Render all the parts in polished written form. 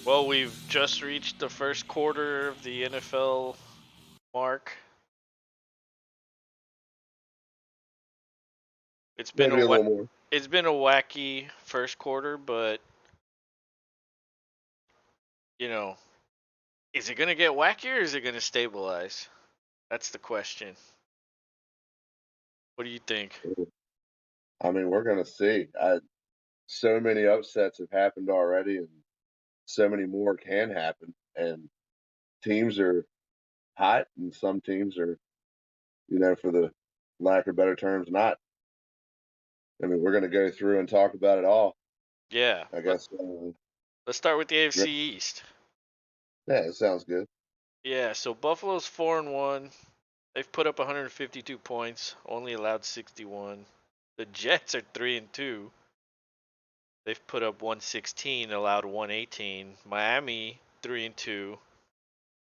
Well, we've just reached the first quarter of the NFL mark. It's been Maybe a little more. it's been a wacky first quarter, but you know, is it going to get wackier or is it going to stabilize? That's the question. What do you think? I mean, we're gonna see. So many upsets have happened already, and so many more can happen. And teams are hot, and some teams are, for the lack of better terms, not. I mean, we're gonna go through and talk about it all. Yeah, I guess. let's start with the AFC East. Yeah, it sounds good. Yeah, so Buffalo's 4-1. They've put up 152 points, only allowed 61. The Jets are 3-2. They've put up 116, allowed 118. Miami 3-2.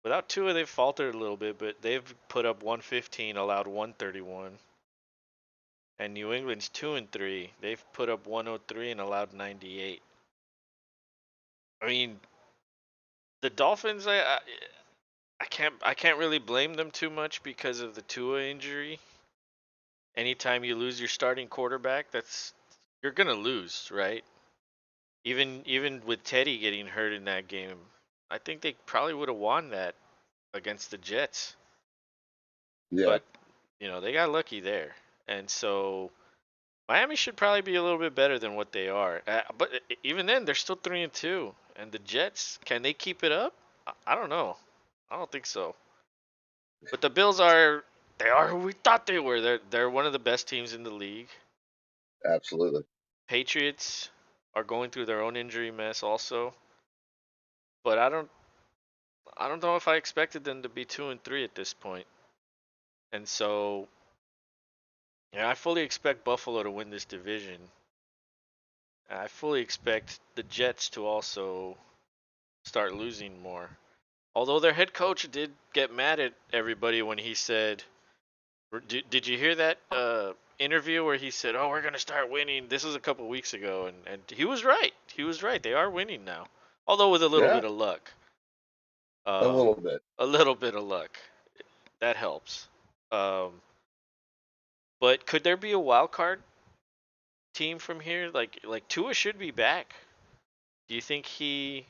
Without Tua, they've faltered a little bit, but they've put up 115, allowed 131. And New England's 2-3. They've put up 103 and allowed 98. I mean, the Dolphins, I can't really blame them too much because of the Tua injury. Anytime you lose your starting quarterback, you're gonna lose, right? Even with Teddy getting hurt in that game, I think they probably would have won that against the Jets. Yeah, But they got lucky there, and so Miami should probably be a little bit better than what they are. But even then, they're still 3-2, and the Jets, can they keep it up? I don't know. I don't think so. But the Bills they are who we thought they were. They're one of the best teams in the league. absolutely. Patriots are going through their own injury mess also. But I don't know if I expected them to be 2-3 at this point. And so yeah, I fully expect Buffalo to win this division. I fully expect the Jets to also start losing more. Although their head coach did get mad at everybody when he said, did you hear that interview where he said, "Oh, we're gonna start winning"? This was a couple weeks ago, and he was right. He was right. They are winning now, although with a little Yeah, bit of luck. a Um, little bit. a little bit of luck that helps. Um, but could there be a wild card team from here? Like Tua should be back. Do you think he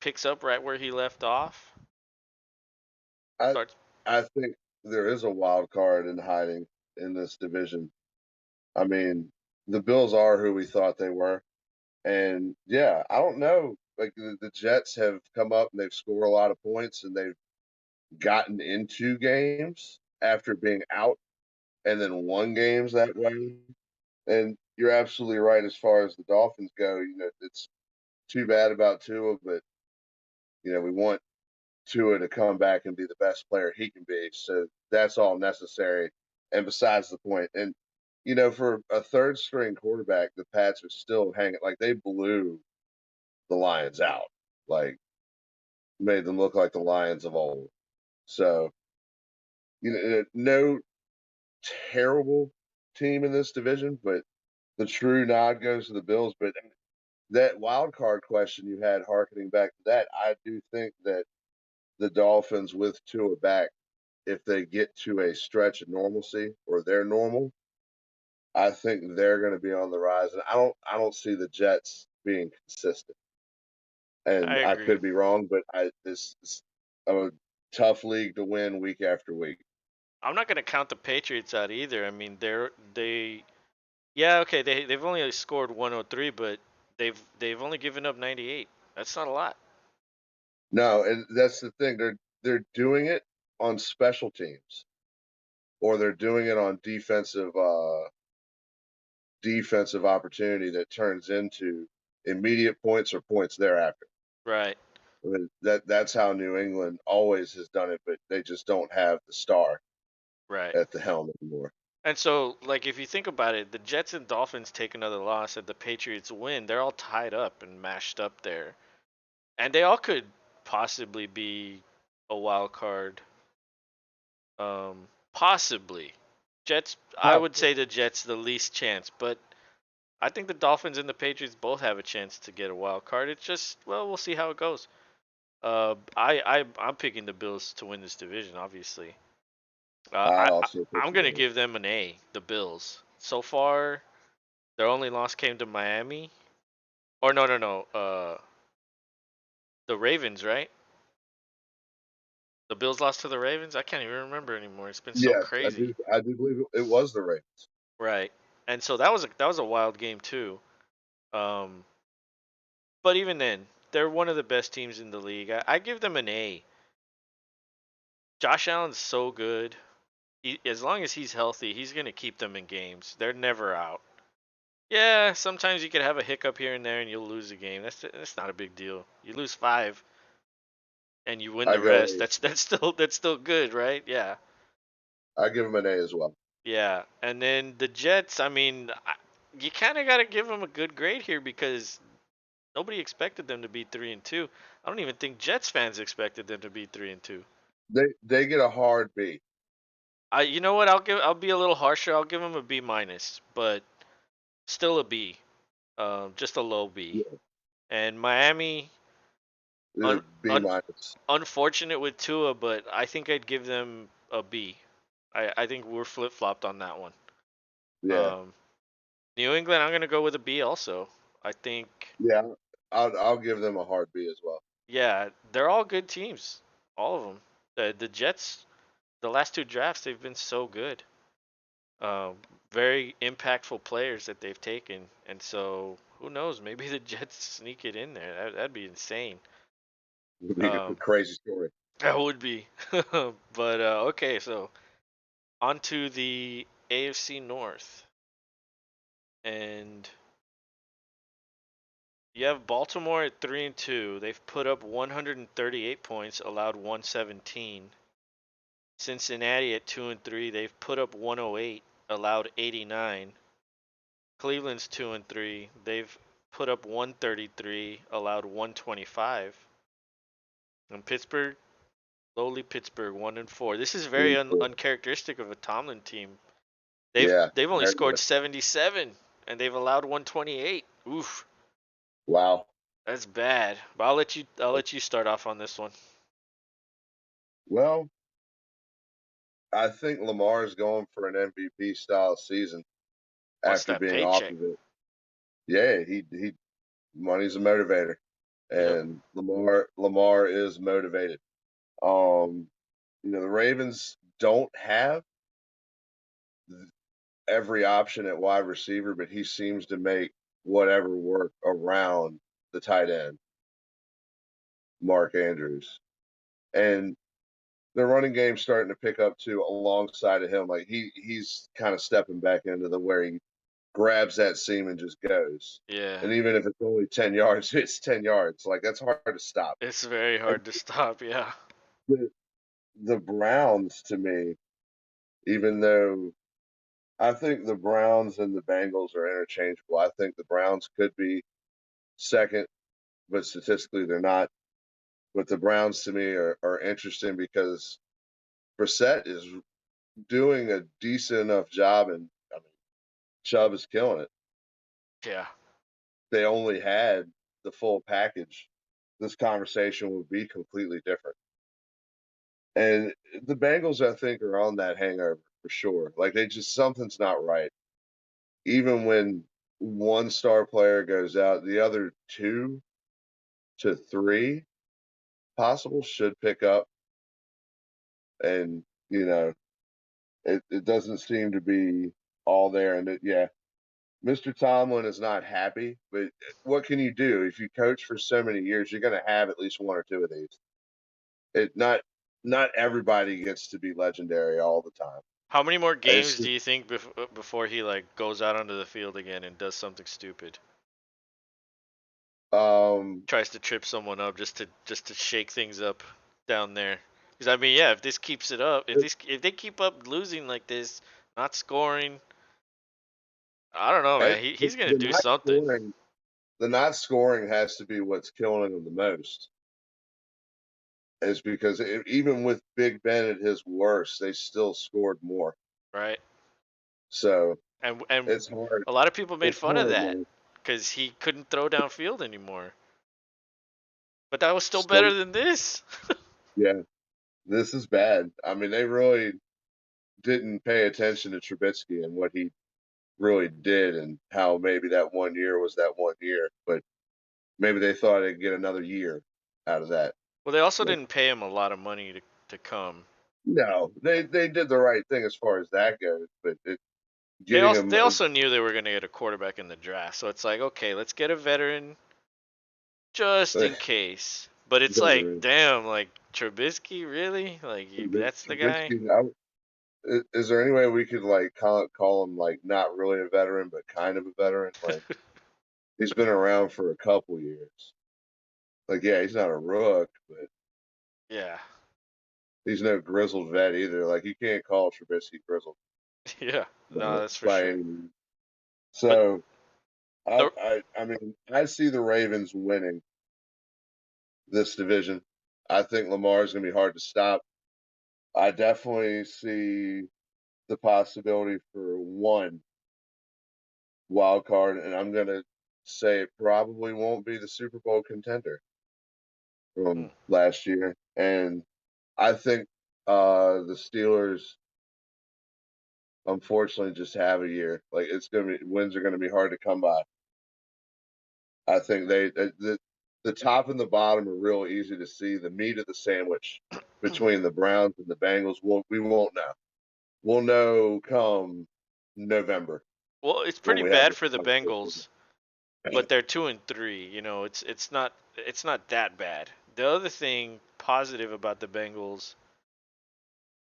picks up right where he left off? I Starts. I think there is a wild card in hiding in this division. I mean, the Bills are who we thought they were. And yeah, I don't know. Like the Jets have come up and they've scored a lot of points and they've gotten into games after being out and then won games that way. And you're absolutely right as far as the Dolphins go. It's too bad about Tua, but we want Tua to come back and be the best player he can be. So that's all necessary and besides the point. And for a third string quarterback, the Pats are still hanging like they blew the Lions out. Like made them look like the Lions of old. So, no terrible team in this division, but the true nod goes to the Bills. But that wild card question you had, harkening back to that, I do think that the Dolphins with Tua back, if they get to a stretch of normalcy or they're normal, I think they're going to be on the rise. And I don't see the Jets being consistent. I And I agree. could be wrong, but this is a tough league to win week after week. I'm not gonna count the Patriots out either. I mean, yeah, okay, they've only scored 103, but they've only given up 98. That's not a lot. No, and that's the thing. They're doing it on special teams, or they're doing it on defensive opportunity that turns into immediate points or points thereafter. Right. I mean, that's how New England always has done it, but they just don't have the star Right. at the helm anymore. And so, like, if you think about it, the Jets and Dolphins take another loss, and the Patriots win. They're all tied up and mashed up there, and they all could possibly be a wild card. Possibly. Jets. I would Possibly. say the Jets the least chance, but I think the Dolphins and the Patriots both have a chance to get a wild card. It's just, well, we'll see how it goes. I'm picking the Bills to win this division, obviously. I also picked I'm the gonna Bills. give them an A. The Bills. So far, their only loss came to Miami. Or no. The Ravens, right? The Bills lost to the Ravens. I can't even remember anymore. It's been so Yes, crazy. I do believe it was the Ravens. Right. And so that was a wild game too. Um, but even then, they're one of the best teams in the league. I give them an A. Josh Allen's so good. As long as he's healthy, he's gonna keep them in games. They're never out. Yeah, sometimes you could have a hiccup here and there, and you'll lose a game. That's not a big deal. You lose five, and you win I the rest. go. That's still good, right? Yeah, I give them an A as well. yeah. And then the Jets. I mean, you kind of got to give them a good grade here because nobody expected them to be 3-2. I don't even think Jets fans expected them to be 3-2. They get a hard B. You know what? I'll be a little harsher. I'll give them a B minus, but still a B. Just a low B. Yeah, And Miami, un, B un, minus. unfortunate with Tua, but I think I'd give them a B. I think we're flip flopped on that one. Yeah, Um, New England, I'm gonna go with a B also. I think, yeah. I'll give them a hard B as well. yeah, they're all good teams, all of them. The Jets, the last two drafts, they've been so good. Um, Very impactful players that they've taken, and so who knows? Maybe the Jets sneak it in there. That'd be insane. It would be a Um, crazy story. that would be. But okay, so on to the AFC North, and you have Baltimore at 3-2. They've put up 138 points, allowed 117. Cincinnati at 2-3. They've put up 108, allowed 89. Cleveland's 2-3. They've put up 133, allowed 125. And Pittsburgh, lowly Pittsburgh, 1-4. This is very uncharacteristic of a Tomlin team. Yeah, They've only very scored good. 77 and they've allowed 128. Oof, Wow. that's bad. But I'll let you start off on this one. Well, I think Lamar is going for an MVP style season What's after that being off paycheck? of it. Yeah, he money's a motivator, Yep. and Lamar is motivated. Um, the Ravens don't have every option at wide receiver, but he seems to make whatever work around the tight end, Mark Andrews. And the running game's starting to pick up too alongside of him. Like he's kind of stepping back into the where he grabs that seam and just goes. Yeah. And even if it's only 10 yards, it's 10 yards. Like that's hard to stop. It's very And hard to stop. Yeah. the, the Browns to me, even though I think the Browns and the Bengals are interchangeable, I think the Browns could be second, but statistically they're not. But the Browns to me are interesting because Brissett is doing a decent enough job, and I mean Chubb is killing it. Yeah. They only had the full package, this conversation would be completely different. And the Bengals, I think, are on that hangover for sure. Like they just something's not right. Even when one star player goes out, the other two to three possible should pick up. And it doesn't seem to be all there. And yeah, Mr. Tomlin is not happy, but what can you do? If you coach for so many years, you're going to have at least one or two of these. It not everybody gets to be legendary all the time. How many more It's games do you think before he like goes out onto the field again and does something stupid? Tries to trip someone up just to shake things up down there. Because I mean, yeah, if this keeps it up, if they keep up losing like this, not scoring, I don't know, man. He's gonna the do not something, scoring, the not scoring has to be what's killing him the most. Is because even with Big Ben at his worst, they still scored more. right? So And it's hard. a lot of people made It's fun of hard, that man. because he couldn't throw downfield anymore. But that was still Still, better than this. yeah, this is bad. I mean, they really didn't pay attention to Trubisky and what he really did, and how maybe that 1 year was that 1 year, but maybe they thought they'd get another year out of that. Well, they also But didn't pay him a lot of money to come. no, they did the right thing as far as that goes, but They getting also him they also knew they were gonna get a quarterback in the draft, so it's like, okay, let's get a veteran just in case. But it's like, veteran. damn, like Trubisky, really? Like that's the guy? Trubisky, is there any way we could like call him like not really a veteran, but kind of a veteran? Like he's been around for a couple years. Like yeah, he's not a rook, but Yeah, he's no grizzled vet either. Like you can't call Trubisky grizzled yeah. No, that's for by sure. any means. But So the I mean I see the Ravens winning this division. I think Lamar is going to be hard to stop. I definitely see the possibility for one wild card, and I'm going to say it probably won't be the Super Bowl contender hmm. from last year. And I think the Steelers unfortunately just have a year. Like it's going to be wins are going to be hard to come by. I think the top and the bottom are real easy to see. The meat of the sandwich between the Browns and the Bengals, we won't know. We'll know come November Well, it's when pretty we have bad this for the conversation. Bengals, but they're 2-3. You know, it's not that bad. The other thing positive about the Bengals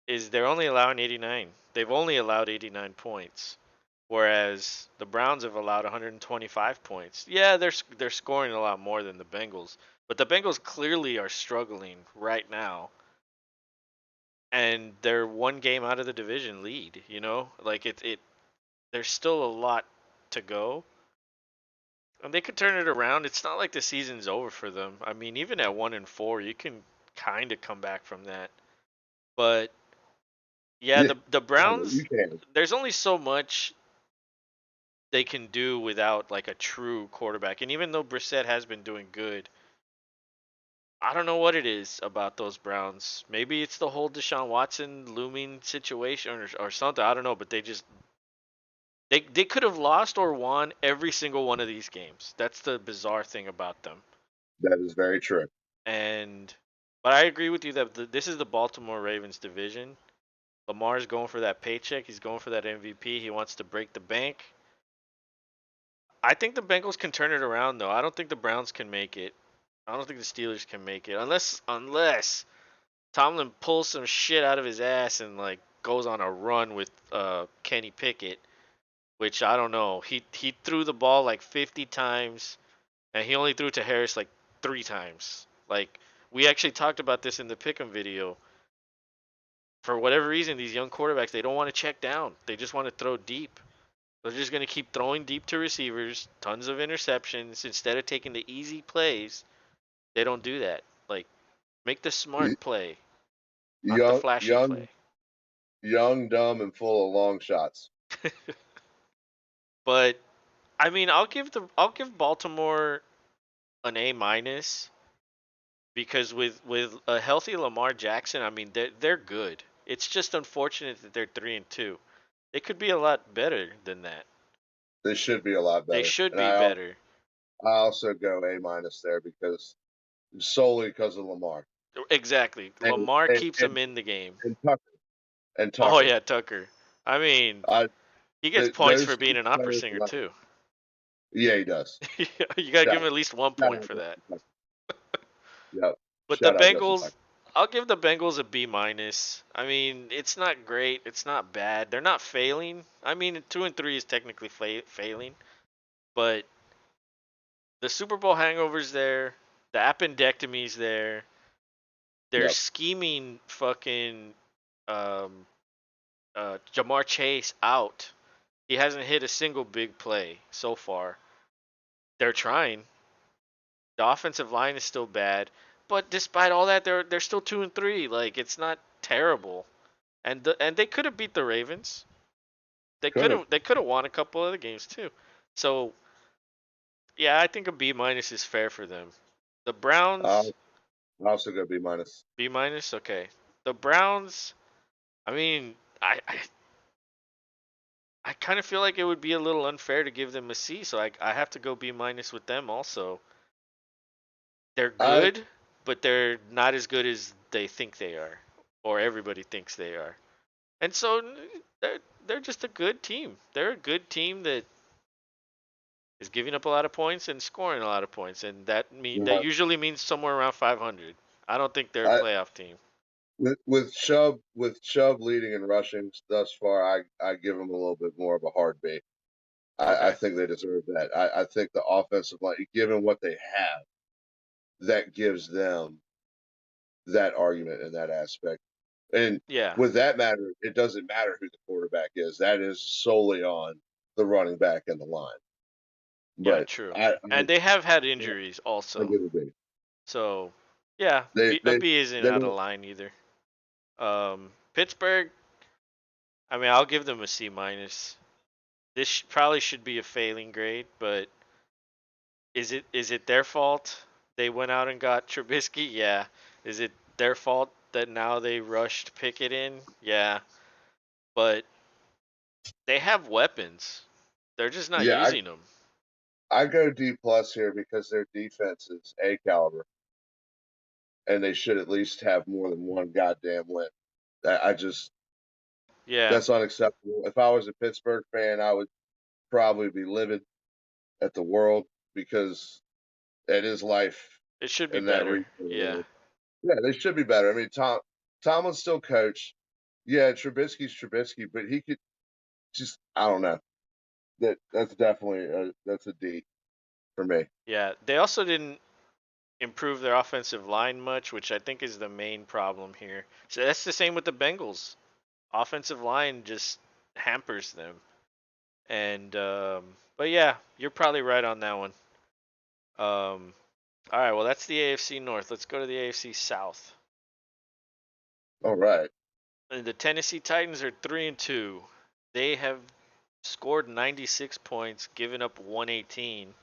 is they're only allowing 89. They've only allowed 89 points, whereas the Browns have allowed 125 points. Yeah, they're scoring a lot more than the Bengals, but the Bengals clearly are struggling right now, and they're one game out of the division lead. You know, like it. There's still a lot to go, and they could turn it around. It's not like the season's over for them. I mean, even at 1-4, you can kind of come back from that. But yeah, Yeah, the you Browns. can. There's only so much they can do without like a true quarterback. And even though Brissett has been doing good, I don't know what it is about those Browns. Maybe it's the whole Deshaun Watson looming situation or something. I don't know, but they could have lost or won every single one of these games. That's the bizarre thing about them. That is very true. And but I agree with you that this is the Baltimore Ravens division. Lamar's going for that paycheck. He's going for that MVP. He wants to break the bank. I think the Bengals can turn it around though. I don't think the Browns can make it. I don't think the Steelers can make it unless Tomlin pulls some shit out of his ass and like goes on a run with Kenny Pickett, which I don't know. He threw the ball like 50 times and he only threw to Harris like 3 times. Like we actually talked about this in the Pick'em video. For whatever reason, these young quarterbacks they don't want to check down. They just want to throw deep. They're just going to keep throwing deep to receivers, tons of interceptions instead of taking the easy plays. They don't do that. Like make the Y- smart play, not the Young, flashy young, play. young, dumb, and full of long shots. But I mean, I'll give Baltimore an A minus because with a healthy Lamar Jackson, I mean they're good. It's just unfortunate that they're 3-2. They could be a lot better than that. They should be a lot They better. should And be better. I also go A minus there because solely because of Lamar Exactly. and Lamar and keeps them and, in the game. and Tucker and Oh Tucker. yeah, Tucker. I mean, I he gets points for those being two an opera players singer alone. too. Yeah, he does. You gotta give Shout, him at least 1 point out for that. Justin Tucker. Yep. But the Shout out Justin Tucker. Bengals, I'll give the Bengals a B minus. I mean, it's not great. It's not bad. They're not failing. I mean, 2-3 is technically failing, but The Super Bowl hangover's there. The appendectomy's there. They're Yep. scheming fucking um, Jamar Chase out. He hasn't hit a single big play so far. They're trying. The offensive line is still bad, but despite all that, they're still 2-3. Like it's not terrible, and they could have beat the Ravens. Could have. They could have won a couple other games too. So yeah, I think a B minus is fair for them. The Uh, Browns I also go B minus. B minus, okay. The Browns, I mean, I kind of feel like it would be a little unfair to give them a C, so I have to go B minus with them also. They're I good, but they're not as good as they think they are, or everybody thinks they are. And so they're just a good team. They're a good team that is giving up a lot of points and scoring a lot of points, and that uh, usually means somewhere around 500. I don't think they're a I playoff team. with Chubb leading in rushing thus far, I give him a little bit more of a hard B. I Okay. think they deserve that. I think the offensive line, given what they have, that gives them that argument in that aspect. And Yeah. with that matter, it doesn't matter who the quarterback is. That is solely on the running back and the line. Yeah, But true. I And they have had injuries I also. give it a B. So, yeah, They A they B isn't they out of don't. line either. Pittsburgh, I mean, I'll give them a C minus. This probably should be a failing grade, but is it their fault they went out and got Trubisky? Yeah. Is it their fault that now they rushed Pickett in? Yeah. But they have weapons. They're just not Yeah, using them. I go D plus here because their defense is A caliber, and they should at least have more than one goddamn win. I just Yeah. that's unacceptable. If I was a Pittsburgh fan, I would probably be livid at the world because it is life It should be in that better. region. Yeah. Yeah, they should be better. I mean, Tomlin's still coach. Yeah, Trubisky's Trubisky, but he could just I don't know. That's definitely that's a D for me. Yeah. They also didn't improve their offensive line much, which I think is the main problem here. So that's the same with the Bengals. Offensive line just hampers them. And but yeah, you're probably right on that one. All right, well that's the AFC North. Let's go to the AFC South. All right. And the Tennessee Titans are 3-2. They have scored 96 points, given up 118.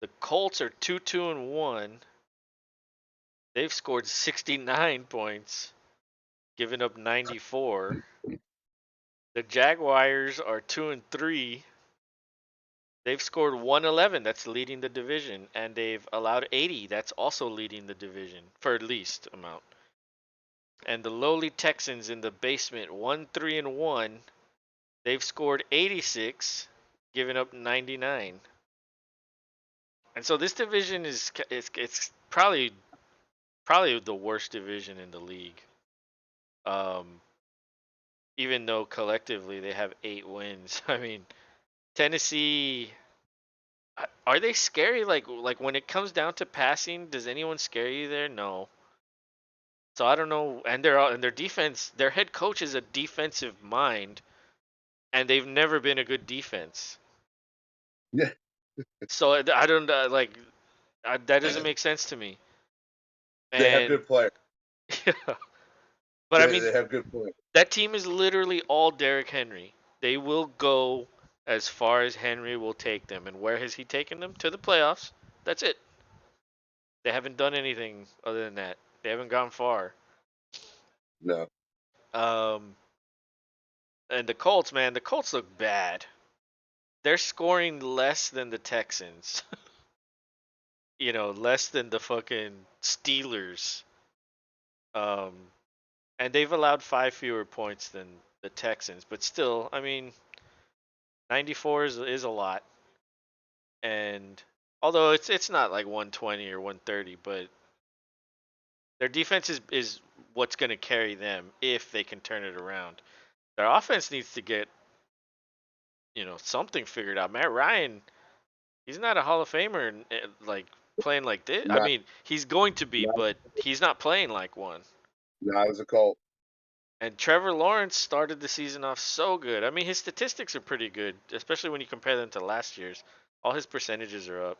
The Colts are 2-2-1. They've scored 69 points, given up 94. The Jaguars are 2-3. They've scored 111. That's leading the division, and they've allowed 80. That's also leading the division for least amount. And the lowly Texans in the basement, 1-3-1. They've scored 86, giving up 99. And so this division is it's probably the worst division in the league. Um, even though collectively they have 8 wins. I mean, Tennessee, are they scary? Like when it comes down to passing, does anyone scare you there? No. So I don't know. And their defense, their head coach is a defensive mind, and they've never been a good defense. Yeah, So I don't that doesn't make sense to me. they have And good players. yeah, but I mean They have good players. that team is literally all Derrick Henry. They will go as far as Henry will take them. And where has he taken them? To the playoffs. That's it. They haven't done anything other than that. They haven't gone far. No, Um, and the Colts, man, the Colts look bad. They're scoring less than the Texans. Less than the fucking Steelers. Um, and they've allowed 5 fewer points than the Texans, but still, I mean, 94 is a lot. And although it's not like 120 or 130, but their defense is what's going to carry them if they can turn it around. Their offense needs to get something figured out. Matt Ryan, He's not a Hall of Famer, like playing like this. I Not mean, he's going to be, not but he's not playing like one. not as a Colt. And Trevor Lawrence started the season off so good. I mean, his statistics are pretty good, especially when you compare them to last year's. All his percentages are up.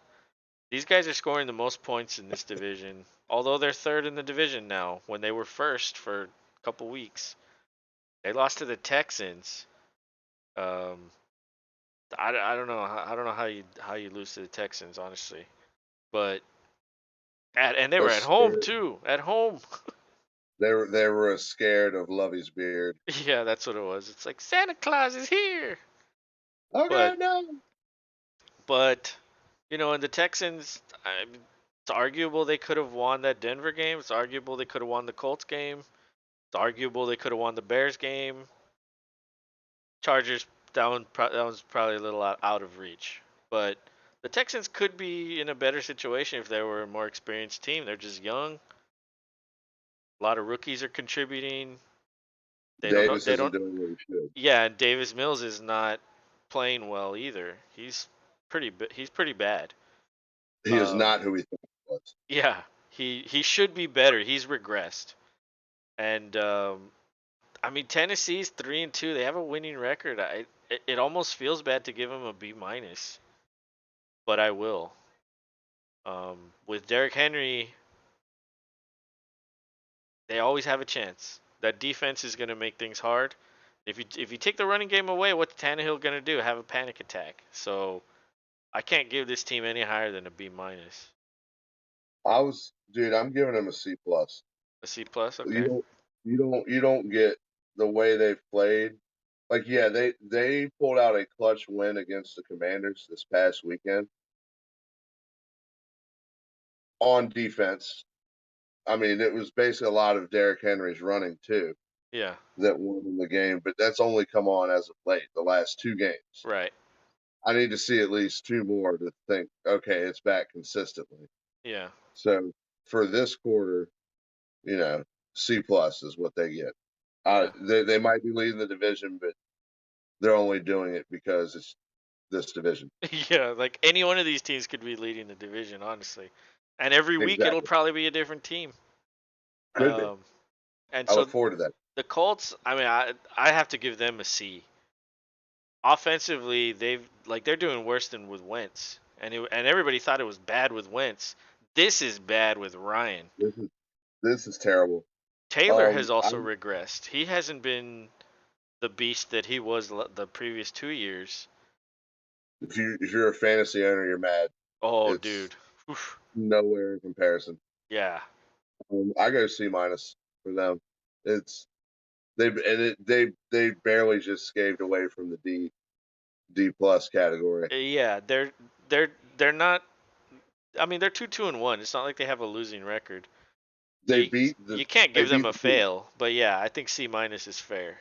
These guys are scoring the most points in this division, although they're third in the division now. When they were first for a couple weeks, they lost to the Texans. Um, I don't know how you lose to the Texans, honestly. But and they A were at home scared, too. At home. they were scared of Lovey's beard. Yeah, that's what it was. It's like Santa Claus is here. Oh But God, no! but and the Texans, it's arguable they could have won that Denver game. It's arguable they could have won the Colts game. It's arguable they could have won the Bears game. Chargers, that was probably a little out of reach. But the Texans could be in a better situation if they were a more experienced team. They're just young. A lot of rookies are contributing. They don't know. Davis They isn't don't. doing what he should. Yeah, and Davis Mills is not playing well either. He's pretty bad. He is Um, not who he thought he was. yeah, he should be better. He's regressed. And I mean, Tennessee's 3-2. They have a winning record. It almost feels bad to give them a B minus, but I will. With Derrick Henry, they always have a chance. That defense is going to make things hard. If you take the running game away, what's Tannehill going to do? Have a panic attack. So I can't give this team any higher than a B minus. Dude. I'm giving him a C plus. A C plus, You okay. don't, you don't get the way they've played. Like, yeah, they pulled out a clutch win against the Commanders this past weekend on defense. I mean, it was basically a lot of Derrick Henry's running too Yeah, that won in the game, but that's only come on as of late, the last two games. right. I need to see at least two more to think, okay, it's back consistently. Yeah, So for this quarter, you know, C plus is what they get. yeah, They might be leading the division, but they're only doing it because it's this division. yeah. Like any one of these teams could be leading the division, honestly. And every week it'll Exactly. probably be a different team. Could be. Um, and I so look forward to that. the Colts, I mean, I have to give them a C. Offensively, they're doing worse than with Wentz, and everybody thought it was bad with Wentz. This is bad with Ryan. This is terrible. Taylor has I also regressed. He hasn't been the beast that he was the previous 2 years. if you're a fantasy owner, you're mad. Oh, It's dude. Oof. nowhere in comparison. Yeah. I go C minus for them. It's they barely just scaved away from the D plus category. Yeah, they're not. I mean, they're 2-2-1. It's not like they have a losing record. So They you beat the you can't they give them beat a the Chiefs. fail. But yeah, I think C minus is fair.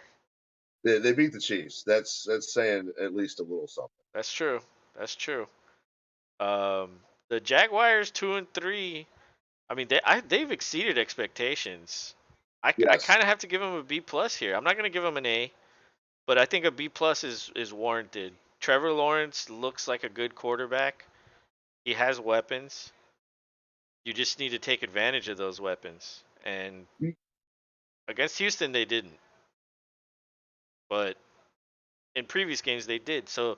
They beat the Chiefs. That's saying at least a little something. That's true. That's true. The Jaguars 2-3. I mean, they've exceeded expectations. I Yes, kind of have to give them a B plus here. I'm not gonna give them an A, but I think a B plus is warranted. Trevor Lawrence looks like a good quarterback. He has weapons. You just need to take advantage of those weapons. And against Houston, they didn't, but in previous games they did. So,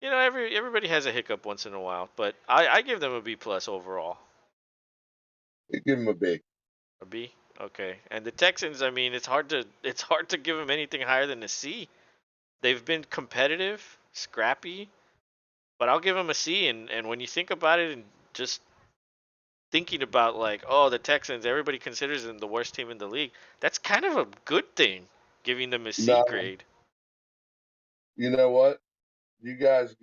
everybody has a hiccup once in a while, but I give them a B plus overall. give them a B. A B. Okay. And the Texans, I mean, it's hard to give them anything higher than a C. They've been competitive, scrappy, but I'll give them a C. And when you think about it, and just thinking about like, oh, the Texans, everybody considers them the worst team in the league. That's kind of a good thing, giving them a C No, grade. you know what? You guys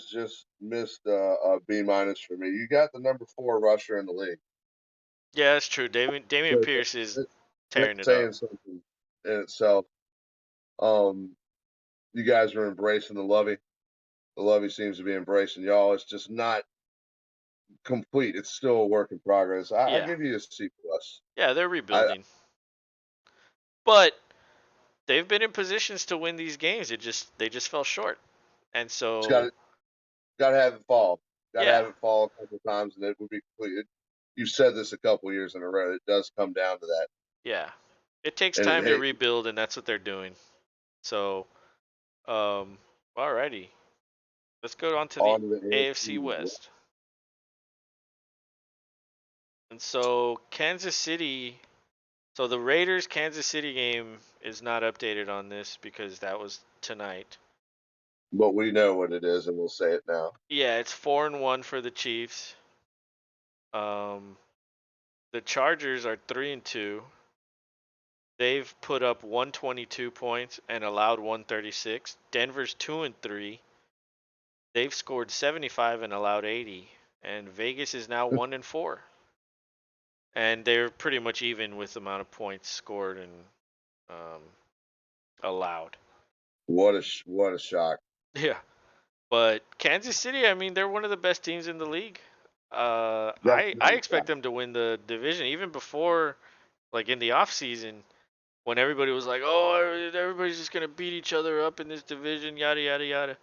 just missed a B minus for me. You got the number 4 rusher in the league. Yeah, that's true. Damian So Pierce is that, tearing that's it up. saying something in itself. Um, you guys are embracing the Lovey. The Lovey seems to be embracing y'all. It's just not complete. It's still a work in progress. I Yeah, give you a C plus. yeah, they're I rebuilding, but they've been in positions to win these games. They just fell short, and it's got so got to have it fall. Got to Yeah, have it fall a couple times, and it would be complete. You've said this a couple years in a row. It does come down to that. yeah. It takes And time to hey, rebuild, and that's what they're doing. So, alrighty. Let's go on to the on to the AFC AFC. West. And so Kansas City, so the Raiders Kansas City game is not updated on this because that was tonight. But we know what it is, and we'll say it now. Yeah, it's 4-1 for the Chiefs. Um, the Chargers are 3-2. They've put up 122 points and allowed 136. Denver's 2-3. They've scored 75 and allowed 80. And Vegas is now 1-4. And they're pretty much even with the amount of points scored and um, allowed. What a shock! Yeah. But Kansas City, I mean, they're one of the best teams in the league. That's I not a expect shock. them to win the division even before, like in the off season, when everybody was like, "Oh, everybody's just gonna beat each other up in this division," yada yada yada.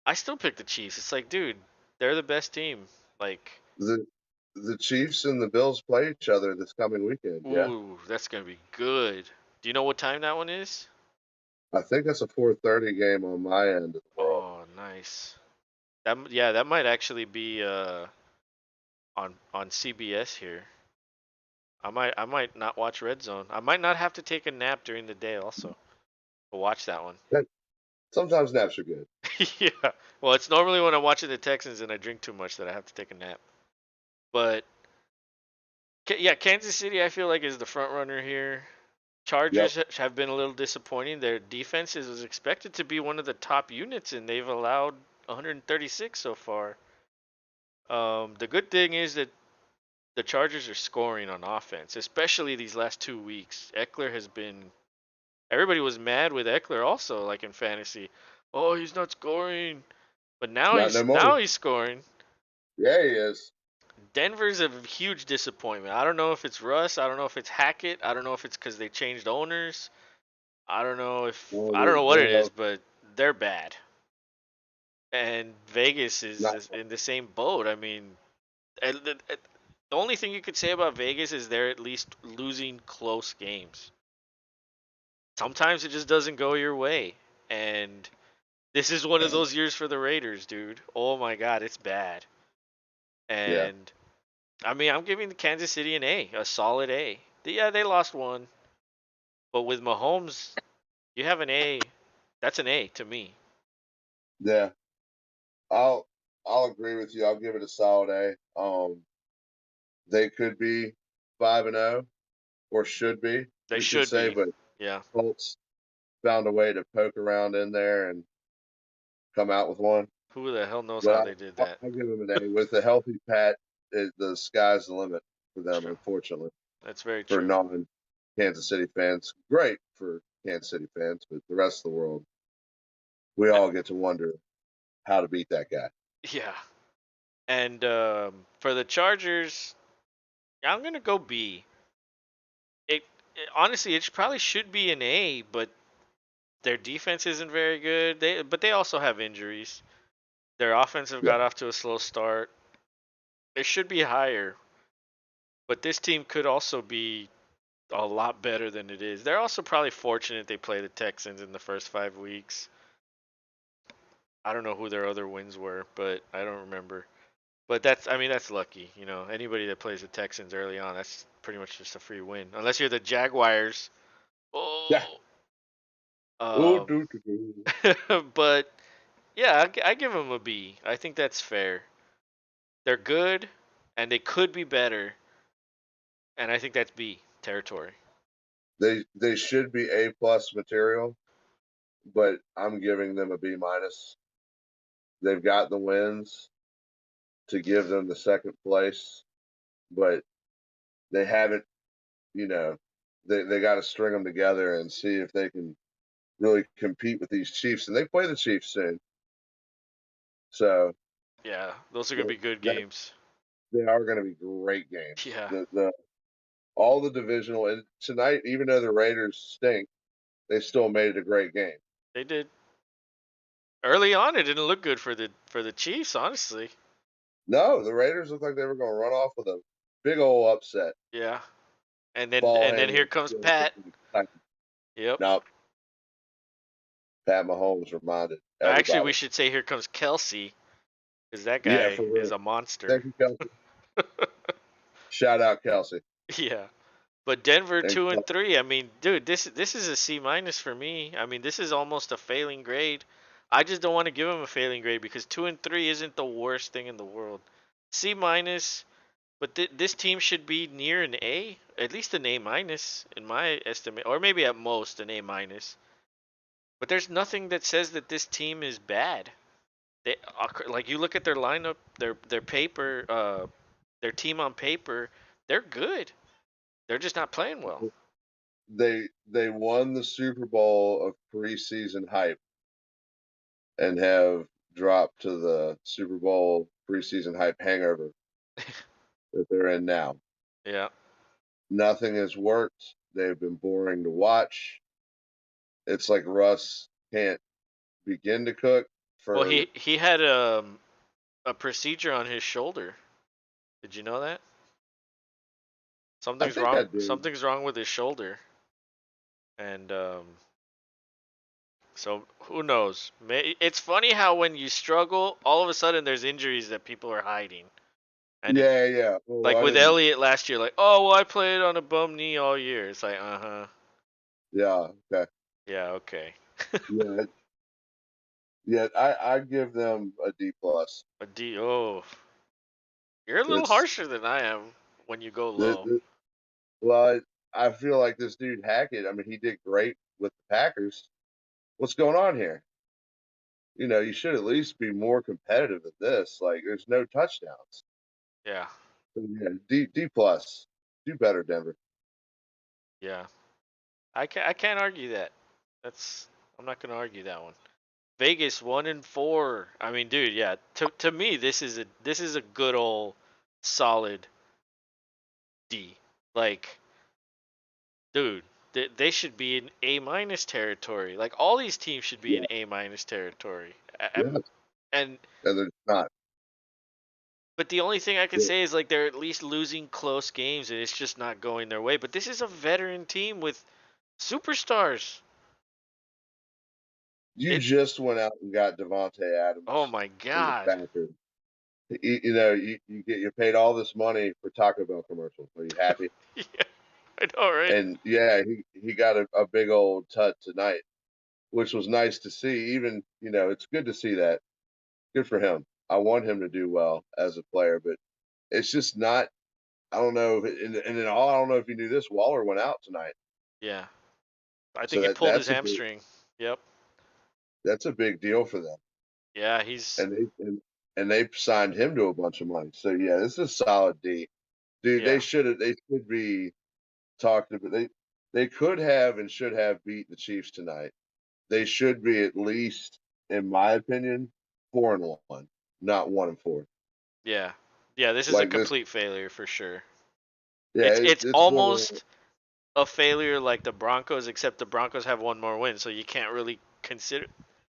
I still pick the Chiefs. It's like, dude, they're the best team. Like, The the Chiefs and the Bills play each other this coming weekend. Yeah, ooh, that's gonna be good. Do you know what time that one is? I think that's a 4:30 game on my end of the world. Oh, nice. Yeah, that might actually be on CBS here. I might not watch Red Zone. I might not have to take a nap during the day also to watch that one. Sometimes naps are good. Yeah. Well, it's normally when I'm watching the Texans and I drink too much that I have to take a nap. But yeah, Kansas City I feel like is the front runner here. Yep. Chargers have been a little disappointing. Their defense was expected to be one of the top units, and they've allowed 136 so far. The good thing is that the Chargers are scoring on offense, especially these last 2 weeks. Eckler has been. Everybody was mad with Eckler also, like in fantasy. Oh, he's not scoring, but now Not he's no more. now he's scoring. Yeah, he is. Denver's a huge disappointment. I don't know if it's Russ. I don't know if it's Hackett. I don't know if it's because they changed owners. I don't know what it is, Well, but they're bad. And Vegas not is in the same boat. I mean, the only thing you could say about Vegas is they're at least losing close games. Sometimes it just doesn't go your way, and this is one of those years for the Raiders, dude. Oh my God, it's bad. yeah. And I mean, I'm giving Kansas City an A, a solid A. Yeah, they lost one, but with Mahomes, you have an A. That's an A to me. Yeah. I'll I'll agree with you. I'll give it a solid A. They could be 5-0 or should be, They we should should say, be. but Yeah. Colts found a way to poke around in there and come out with one. Who the hell knows But how they did that? I'll give them an A. With a healthy Pat, the sky's the limit for them, True. unfortunately, That's very for true. non Kansas City fans. Great for Kansas City fans, but the rest of the world, we all get to wonder how to beat that guy. Yeah. And for the Chargers, I'm gonna go B. Honestly, it probably should be an A, but their defense isn't very good. They also have injuries. Their offensive Yeah. got off to a slow start. It should be higher, but this team could also be a lot better than it is. They're also probably fortunate they play the Texans in the first 5 weeks. I don't know who their other wins were, but I don't remember. But I mean, that's lucky. You know, anybody that plays the Texans early on, that's pretty much just a free win. Unless you're the Jaguars. Yeah. Oh. Ooh, Um, doo, doo, doo. but yeah, I give them a B. I think that's fair. They're good, and they could be better, and I think that's B territory. They should be A plus material, but I'm giving them a B minus. They've got the wins to give them the second place, but they haven't, you know, they got to string them together and see if they can really compete with these Chiefs. And they play the Chiefs soon, so Yeah, those are gonna that, be good that games. they are going to be great games. Yeah, The all the divisional and tonight, even though the Raiders stink, they still made it a great game. they did. Early on, it didn't look good for the Chiefs, honestly. No, the Raiders looked like they were going to run off with a big old upset. Yeah. And Ball then here handling. comes Pat. Yep. No, Pat Mahomes reminded Actually, we everybody. should say here comes Kelsey, because that Yeah, guy for is real. a monster. Thank you, Kelsey. Shout out Kelsey. Yeah. But Denver And 2-3. I mean, dude, this is a C minus for me. I mean, this is almost a failing grade. I just don't want to give him a failing grade because 2-3 isn't the worst thing in the world. C minus, but this team should be near an A, at least an A minus in my estimate, or maybe at most an A minus. But there's nothing that says that this team is bad. They like you look at their lineup, their paper, their team on paper, they're good. They're just not playing well. they won the Super Bowl of preseason hype and have dropped to the Super Bowl preseason hype hangover that they're in now. Yeah. Nothing has worked. They've been boring to watch. It's like Russ can't begin to cook Well, for. he had a procedure on his shoulder. Did you know that? I Something's think I wrong. did. Something's wrong with his shoulder, and so who knows? It's funny how when you struggle, all of a sudden there's injuries that people are hiding, and Yeah, yeah. Well, like I with didn't. Elliott last year, like, oh well, I played on a bum knee all year. It's like, uh-huh, Yeah. Okay. yeah, okay. Yeah. Yeah. I give them a D plus. A D. Oh, you're a little It's harsher than I am when you go the, low. the well. I feel like this dude Hackett. I mean, he did great with the Packers. What's going on here? You should at least be more competitive than this. Like, there's no touchdowns. Yeah, So, yeah, D plus. Do better, Denver. yeah. I can't argue that. That's I'm not gonna argue that one. Vegas 1-4. I mean, dude, yeah. To me, this is a good old solid D. Like, dude, they should be in A minus territory. Like all these teams should be in Yeah, A minus territory. yeah. And And they're not. but the only thing I could Yeah. say is like they're at least losing close games and it's just not going their way. But this is a veteran team with superstars. You It. just went out and got Devontae Oh Adams my from the God. Packers. You paid all this money for Taco Bell commercials. Are you happy? Yeah, I know, right? And yeah, he got a big old tut tonight, which was nice to see. Even it's good to see that. Good for him. I want him to do well as a player, but it's just not. I don't know. And in all, I don't know if you knew this. Waller went out tonight, Yeah. I so think he that pulled his that's a big hamstring. Yep. that's a big deal for them. Yeah, he's And they signed him to a bunch of money. So yeah, this is a solid D, dude. yeah. They should be talked about. They could have and should have beat the Chiefs tonight. They should be at least, in my opinion, 4-1, not 1-4. Yeah. Yeah, this is a Like this, complete failure for sure. yeah, It's it's borderline. almost a failure like the Broncos, except the Broncos have one more win, so you can't really consider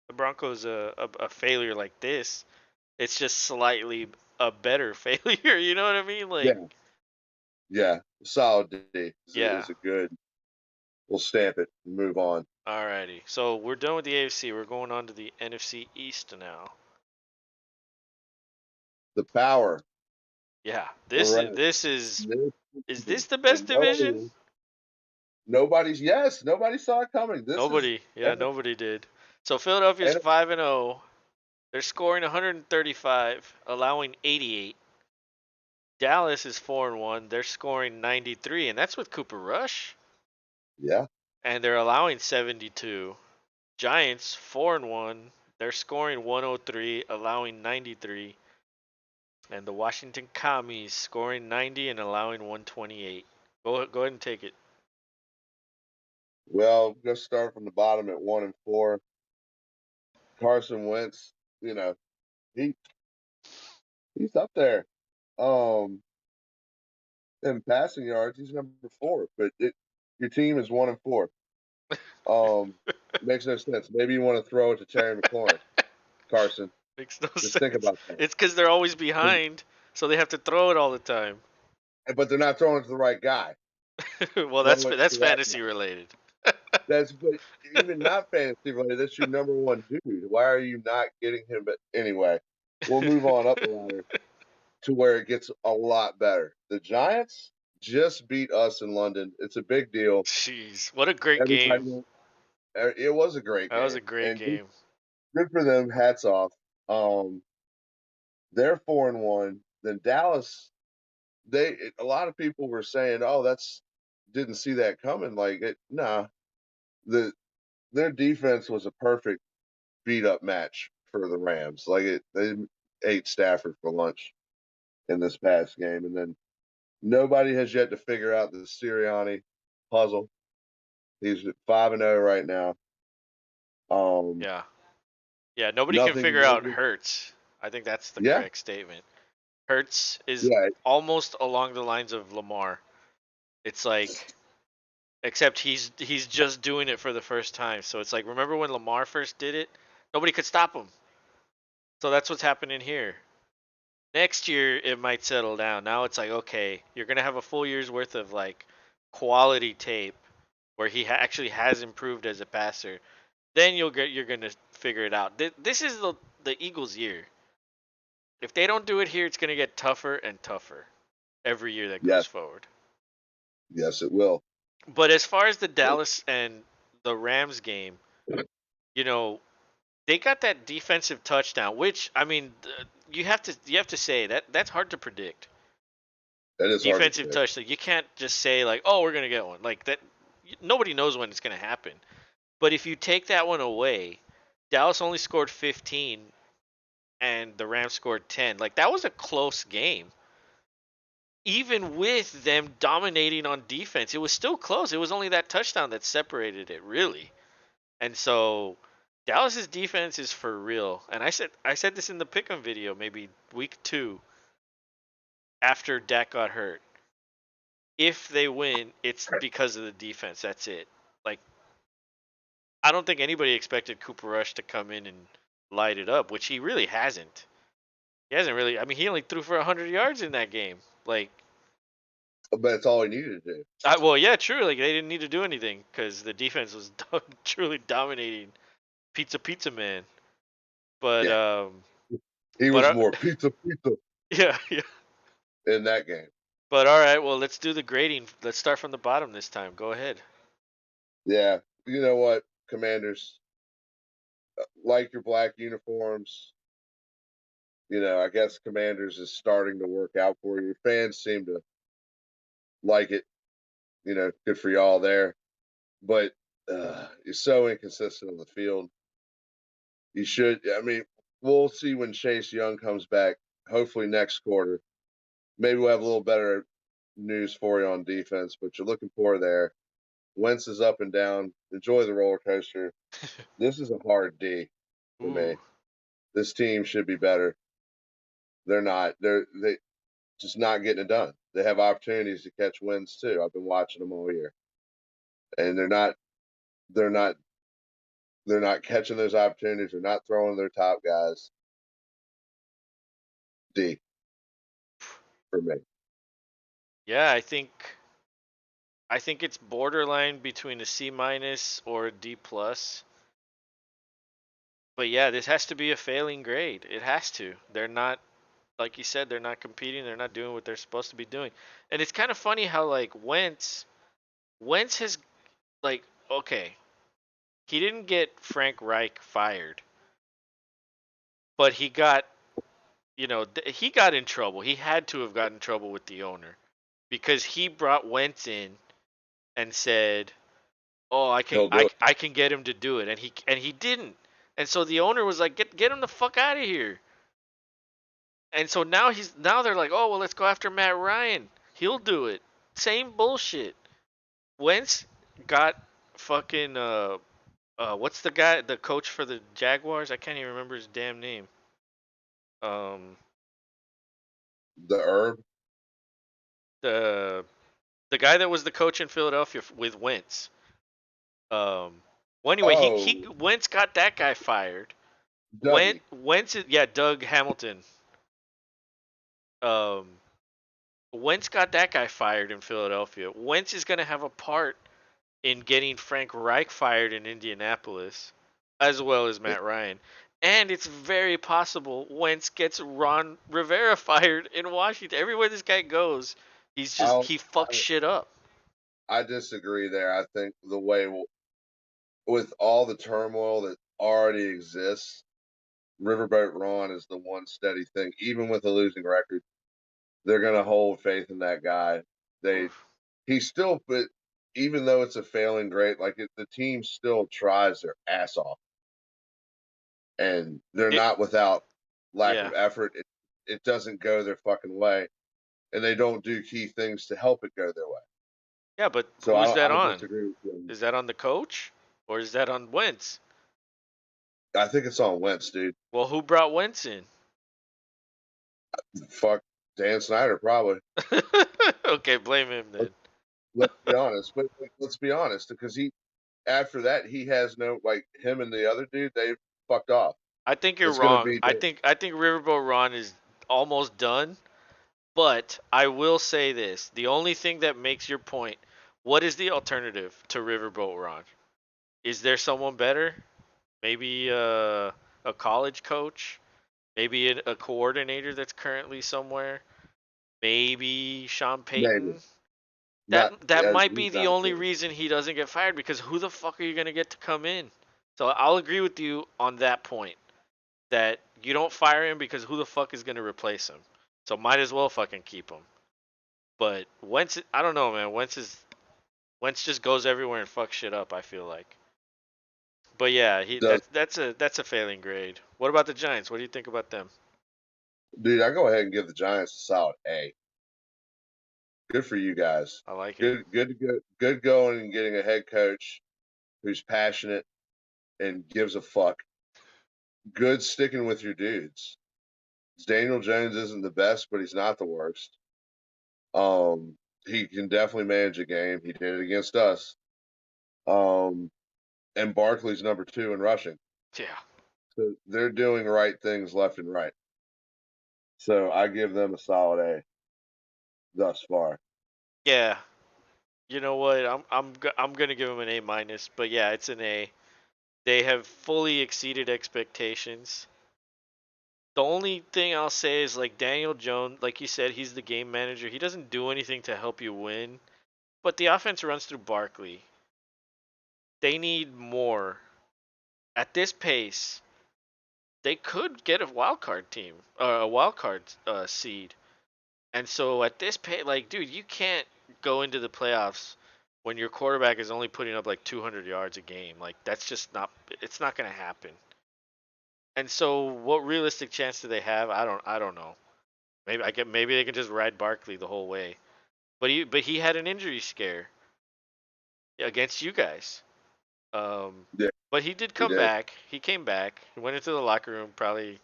the Broncos a failure like this. It's just slightly a better failure. You know what I mean? Like, Yeah, yeah, solid D yeah. is a good. We'll stamp it and move on. Alrighty. So we're done with the AFC. We're going on to the NFC East now. The power. Yeah. All right. This is this the best And division? nobody saw it coming. This is Nobody. Yeah, nobody did. So Philadelphia's and 5-0. They're scoring 135, allowing 88. Dallas is 4-1. They're scoring 93, and that's with Cooper Rush. yeah. And they're allowing 72. Giants 4-1. They're scoring 103, allowing 93. And the Washington Commies scoring 90 and allowing 128. Go ahead and take it. Well, let's start from the bottom at 1-4. Carson Wentz, you know, he he's up there. Um, in passing yards, he's number 4. But your team is 1-4. Makes no sense. Maybe you want to throw it to Terry McLaurin, Carson. Makes no Just think sense. about that. It's because they're always behind, so they have to throw it all the time. But they're not throwing it to the right guy. Well, that's Throwing it that's to that fantasy guy. related. That's but even not fantasy related. That's your number one dude. Why are you not getting him? But anyway, we'll move on up the ladder to where it gets a lot better. The Giants just beat us in London. It's a big deal. Jeez, what a great Everybody, game. it was a great That was a game, great and game. good for them. Hats off. They're 4-1. Then Dallas, a lot of people were saying, "Oh, that's didn't see that coming." Like it, nah. The their defense was a perfect beat up match for the Rams. They ate Stafford for lunch in this past game, and then nobody has yet to figure out the Sirianni puzzle. He's at 5-0 right now. Yeah. Yeah, nobody can Nothing figure out major. Hurts. I think that's the Yeah, correct statement. Hurts is yeah, almost along the lines of Lamar. It's like, except he's just doing it for the first time. So it's like, remember when Lamar first did it? Nobody could stop him. So that's what's happening here. Next year it might settle down. Now it's like, okay, you're gonna have a full year's worth of like quality tape where he actually has improved as a passer. Then you're gonna figure it out. This is the Eagles' year. If they don't do it here, it's gonna get tougher and tougher every year that goes yes, forward. yes, it will. But as far as the Dallas and the Rams game, you know, they got that defensive touchdown, which I mean, you have to say that's hard to predict. That is hard to Defensive predict. touchdown. You can't just say like, "Oh, we're gonna get one." Like that. Nobody knows when it's gonna happen. But if you take that one away, Dallas only scored 15, and the Rams scored 10. Like that was a close game. Even with them dominating on defense, it was still close. It was only that touchdown that separated it, really. And so Dallas's defense is for real. And I said this in the pick'em video, maybe week 2 after Dak got hurt. If they win, it's because of the defense. That's it. Like I don't think anybody expected Cooper Rush to come in and light it up, which he really hasn't. He hasn't really. I mean, he only threw for 100 yards in that game. Like, But it's all he needed to do. well, yeah, true. Like they didn't need to do anything because the defense was truly dominating Pizza Man. But Yeah, he was but more pizza, pizza yeah, yeah. in that game. But all right, well, let's do the grading. Let's start from the bottom this time. Go ahead. Yeah, you know what, Commanders, like your black uniforms. I guess Commanders is starting to work out for you. Fans seem to like it. Good for y'all there. But you're so inconsistent on the field. You should. I mean, we'll see when Chase Young comes back. Hopefully next quarter. Maybe we'll have a little better news for you on defense. But you're looking for there. Wentz is up and down. Enjoy the roller coaster. This is a hard D for me. Ooh. This team should be better. They're not. They just not getting it done. They have opportunities to catch wins too. I've been watching them all year, and they're not they're not catching those opportunities. They're not throwing their top guys. D for me. Yeah, I think it's borderline between a C minus or a D plus. But yeah, this has to be a failing grade. It has to. They're not, like you said, they're not competing. They're not doing what they're supposed to be doing. And it's kind of funny how like Wentz has like, okay, he didn't get Frank Reich fired, but he got in trouble. He had to have gotten in trouble with the owner because he brought Wentz in and said, "Oh, He'll do it. I can get him to do it," and he didn't. And so the owner was like, "Get him the fuck out of here." And so now they're like, "Oh, well, let's go after Matt Ryan. He'll do it." Same bullshit. Wentz got fucking what's the coach for the Jaguars? I can't even remember his damn name. Um The herb. the the guy that was the coach in Philadelphia with Wentz. Well, anyway, he Oh, Wentz got that guy fired. Dougie. Wentz, Doug Hamilton. Um, Wentz got that guy fired in Philadelphia. Wentz is going to have a part in getting Frank Reich fired in Indianapolis, as well as It, Matt Ryan. And it's very possible Wentz gets Ron Rivera fired in Washington. Everywhere this guy goes, I'll, he fucks shit up. I disagree there. I think the way with all the turmoil that already exists, Riverboat Ron is the one steady thing. Even with a losing record, they're going to hold faith in that guy. Oof. He still, but even though it's a failing grade, the team still tries their ass off, and they're It, not without lack yeah. of effort. It doesn't go their fucking way, and they don't do key things to help it go their way. Yeah, but So who is that I on? disagree with you. Is that on the coach? Or is that on Wentz? I think it's on Wentz, dude. Well, who brought Wentz in? Fuck Dan Snyder, probably. Okay, blame him then. Let's be honest. But let's be honest, because he after that he has no him and the other dude. They fucked off. I think you're It's gonna wrong. be I think Riverboat Ron is almost done, but I will say this. The only thing that makes your point, what is the alternative to Riverboat Ron? Is there someone better? Maybe a college coach? Maybe a coordinator that's currently somewhere? Maybe Sean maybe Payton? not That as might be he's the not only good. reason he doesn't get fired, because who the fuck are you gonna get to come in? So I'll agree with you on that point, that you don't fire him because who the fuck is gonna replace him? So might as well fucking keep him. But Wentz, I don't know, man. Wentz just goes everywhere and fucks shit up. I feel like. But yeah, Does that's a failing grade. What about the Giants? What do you think about them? dude? I go ahead and give the Giants a solid A. Good for you guys. I like it. Good going and getting a head coach who's passionate and gives a fuck. Good sticking with your dudes. Daniel Jones isn't the best, but he's not the worst. Um, he can definitely manage a game. He did it against us. Um, and Barkley's number 2 in rushing. Yeah. So they're doing right things left and right. So I give them a solid A thus far. Yeah. You know what? I'm gonna give them an A minus, but yeah, it's an A. They have fully exceeded expectations. The only thing I'll say is, like, Daniel Jones, like you said, he's the game manager. He doesn't do anything to help you win, but the offense runs through Barkley. They need more. At this pace, they could get a wild card team, a wild card seed. And so at this pace, like, dude, you can't go into the playoffs when your quarterback is only putting up like 200 yards a game. Like, that's just not. It's not gonna happen. And so, what realistic chance do they have? I don't know. Maybe they can just ride Barkley the whole way. But he had an injury scare against you guys. Yeah, But he did he come did. back. He came back. He went into the locker room. Probably,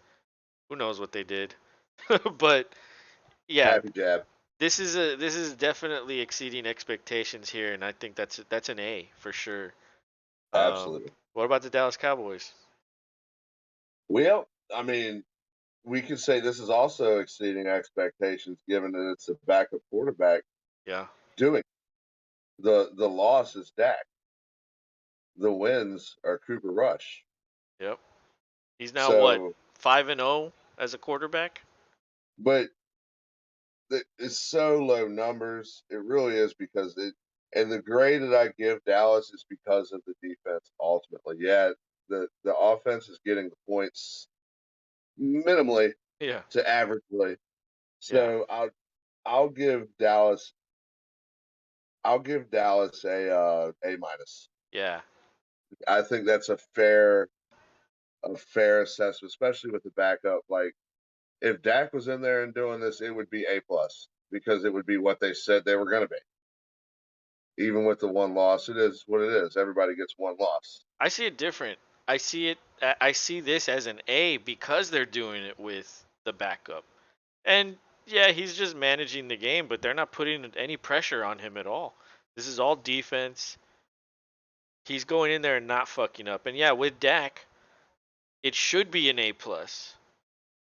who knows what they did. But yeah, Happy jab. this is definitely exceeding expectations here, and I think that's an A for sure. Absolutely. What about the Dallas Cowboys? Well, I mean, we could say this is also exceeding expectations given that it's a backup quarterback Yeah. doing the loss is Dak. The wins are Cooper Rush. Yep. He's now what, So, 5-0 as a quarterback? but it's so low numbers. It really is because and the grade that I give Dallas is because of the defense ultimately. Yeah, the offense is getting the points minimally Yeah. to averagely. Yeah. So I'll give Dallas a minus. Yeah. I think that's a fair assessment, especially with the backup. Like if Dak was in there and doing this, it would be A plus because it would be what they said they were going to be. Even with the one loss, it is what it is. Everybody gets one loss. I see it different. I see this as an A because they're doing it with the backup. And yeah, he's just managing the game, but they're not putting any pressure on him at all. This is all defense. He's going in there and not fucking up. And yeah, with Dak, It should be an A plus.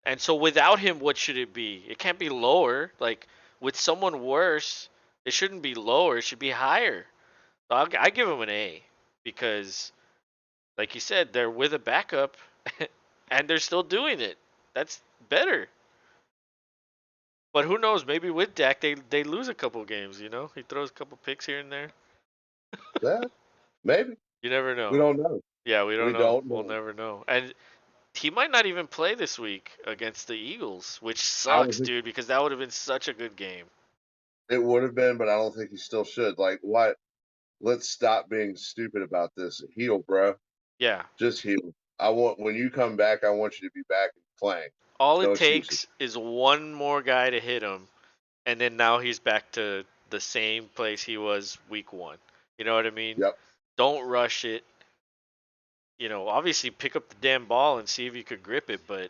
And so without him, what should it be? It can't be lower. Like with someone worse, it shouldn't be lower. It should be higher. So I give him an A because, like you said, they're with a backup, and they're still doing it. That's better. But who knows? Maybe with Dak, they lose a couple games. You know, he throws a couple picks here and there. Yeah, maybe. You never We know. don't know. Yeah, we don't We know. don't We'll know. never know. And he might not even play this week against the Eagles, which I don't sucks, think dude, because that would have been such a good game. it would have been, but I don't think he still should. Like, what? Let's stop being stupid about this. Heal, bro. Yeah. Just heal. I want when you come back, I want you to be back and playing. All No it excuses. takes is one more guy to hit him, and then now he's back to the same place he was week one. You know what I mean? Yep. Don't rush it. You know, obviously pick up the damn ball and see if you could grip it, but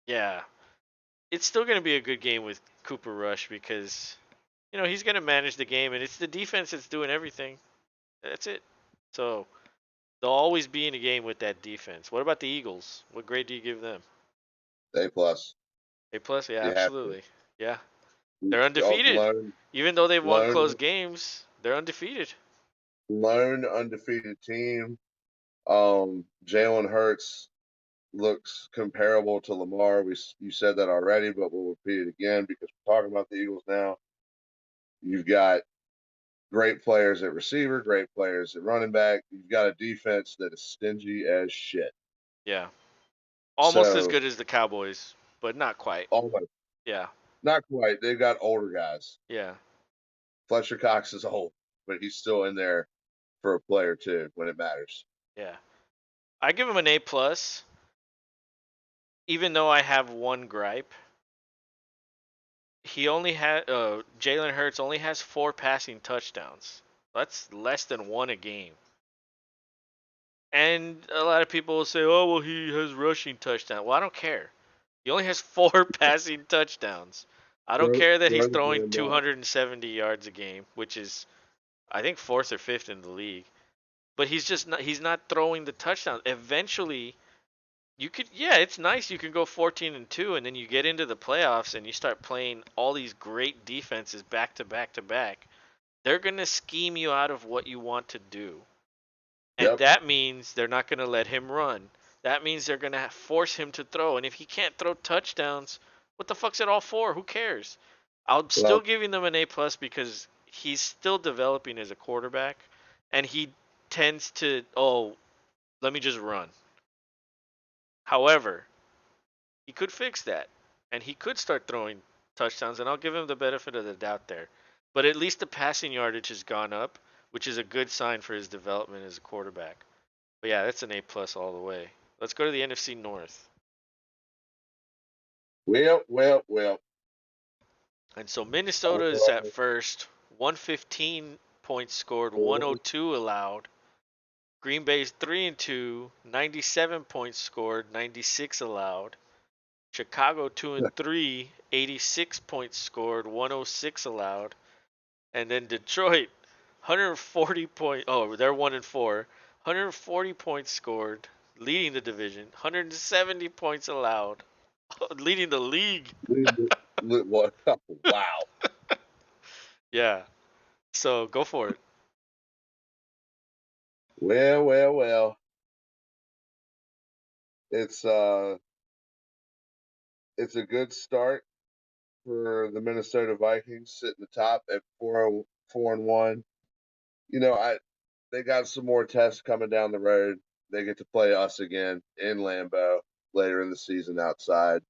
yeah, it's still going to be a good game with Cooper Rush because, you know, he's going to manage the game, and it's the defense that's doing everything. That's it. So they'll always be in a game with that defense. What about the Eagles? What grade do you give them? A plus. A plus? Yeah, You have absolutely. Yeah, to. they're Oh, undefeated. Even though they've won close lone, games, they're undefeated. lone undefeated team. Jalen Hurts looks comparable to Lamar. You said that already, but we'll repeat it again because we're talking about the Eagles now. You've got great players at receiver, great players at running back. You've got a defense that is stingy as shit. Yeah, almost as So, good as the Cowboys, but not quite. almost Yeah, not quite. They've got older guys. yeah, Fletcher Cox is old, but he's still in there for a play or two when it matters. yeah. I give him an A plus, even though I have one gripe. He only had Jalen Hurts only has 4 passing touchdowns. That's less than one a game. And a lot of people will say, "Oh, well, he has rushing touchdown." Well, I don't care. He only has 4 passing touchdowns. I don't care that he's Throw the throwing damn ball. 270 yards a game, which is I think fourth or fifth in the league. But he's not throwing the touchdown. Eventually, you could yeah, it's nice you can go 14-2 and then you get into the playoffs and you start playing all these great defenses back to back to back. They're going to scheme you out of what you want to do. And Yep. that means they're not going to let him run. That means they're going to force him to throw. And if he can't throw touchdowns, what the fuck's it all for? Who cares? I'm still Well, giving them an A plus because he's still developing as a quarterback, and he tends to let me just run. However, he could fix that, and he could start throwing touchdowns, and I'll give him the benefit of the doubt there. But at least the passing yardage has gone up, which is a good sign for his development as a quarterback. But yeah, that's an A plus all the way. Let's go to the NFC North. well. And so Minnesota is at first, 115 points scored, 102 allowed. Green Bay's 3-2, 97 points scored, 96 allowed. Chicago 2-3, 86 points scored, 106 allowed. And then Detroit, 140 points. Oh, they're 1-4, 140 points scored, leading the division. 170 points allowed, leading the league. What? Wow. Yeah. So go for it. Well. It's uh, it's a good start for the Minnesota Vikings sitting the top at 4-1. You know, they got some more tests coming down the road. They get to play us again in Lambeau later in the season outside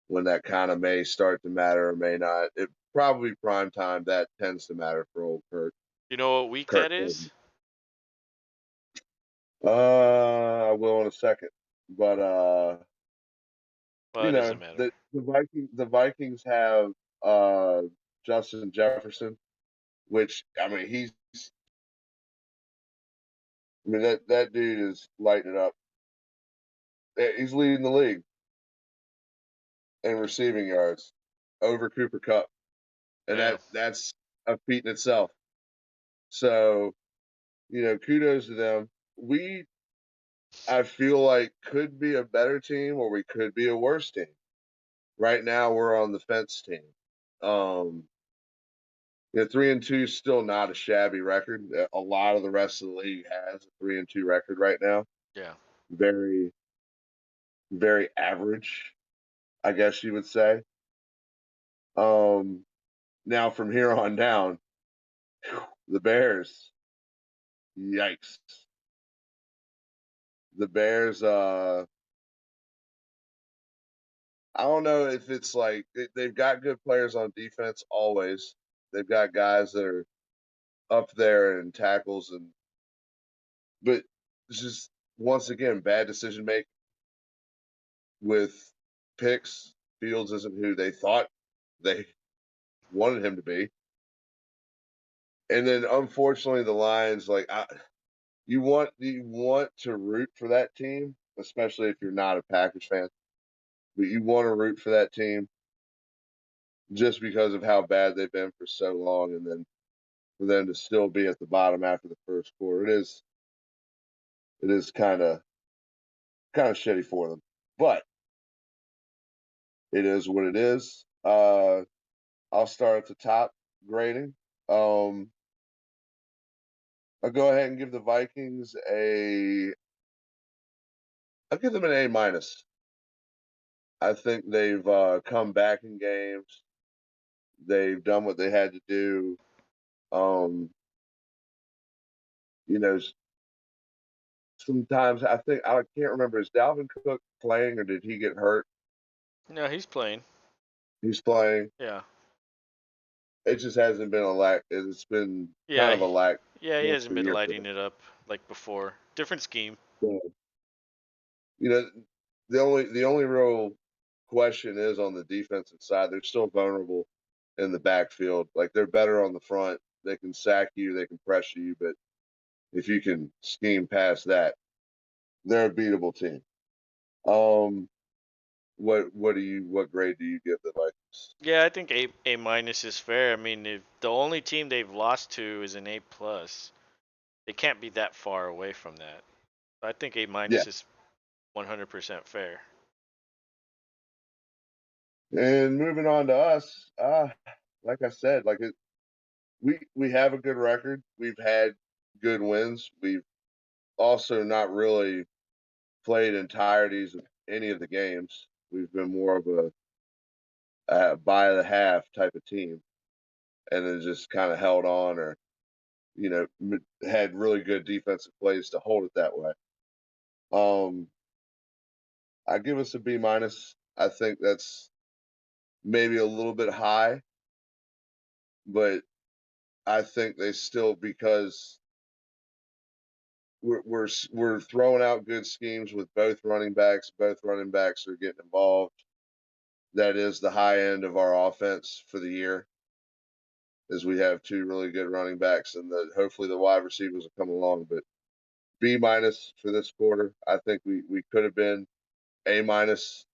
when that kind of may start to matter or may not. It probably prime time that tends to matter for old You know what week Kurt that is? Cousins. I will in a second, but Well, it doesn't matter. the Vikings have Justin Jefferson, which I mean that dude is lighting it up. He's leading the league in receiving yards over Cooper Kupp, and Yeah. that's a feat in itself. So kudos to them. We I feel like could be a better team or we could be a worse team. Right now, we're on the fence team. Um, 3-2 is still not a shabby record. A lot of the rest of the league has a 3-2 record right now. Yeah. Very, very average, I guess you would say. Um, Now from here on down, the Bears, yikes. The Bears, I don't know if it's like they've got good players on defense always. They've got guys that are up there in tackles but it's just once again bad decision making with picks. Fields isn't who they thought they wanted him to be. And then unfortunately the Lions you want to root for that team, especially if you're not a Packers fan. But you want to root for that team just because of how bad they've been for so long, and then for them to still be at the bottom after the first quarter, it is kind of shitty for them. But it is what it is. I'll start at the top grading. Um, I'll go ahead and give the Vikings a. I'll give them an A minus. I think they've come back in games. They've done what they had to do. Um, you know, sometimes I think I can't remember, is Dalvin Cook playing or did he get hurt? No, he's playing. He's playing. Yeah. It just hasn't been a lack. It's been kind Yeah. of a lack Yeah, he hasn't luster been year for lighting it up like before. Different scheme. them. You know, the only real question is on the defensive side. They're still vulnerable in the backfield. Like they're better on the front. They can sack you, they can pressure you, but if you can scheme past that, they're a beatable team. Um, what grade do you give the Vikings? Yeah, I think A minus is fair. I mean, if the only team they've lost to is an A plus, they can't be that far away from that. I think A Yeah, minus is 100% fair. and moving on to us, like I said, we have a good record. We've had good wins. We've also not really played entireties of any of the games. We've been more of a by the half type of team, and then just kind of held on, or had really good defensive plays to hold it that way. Um, I give us a B minus. I think that's maybe a little bit high, but I think they still because we're throwing out good schemes with both running backs. Both running backs are getting involved. That is the high end of our offense for the year, as we have two really good running backs, and hopefully the wide receivers will come along. But B minus for this quarter. I think we could have been A minus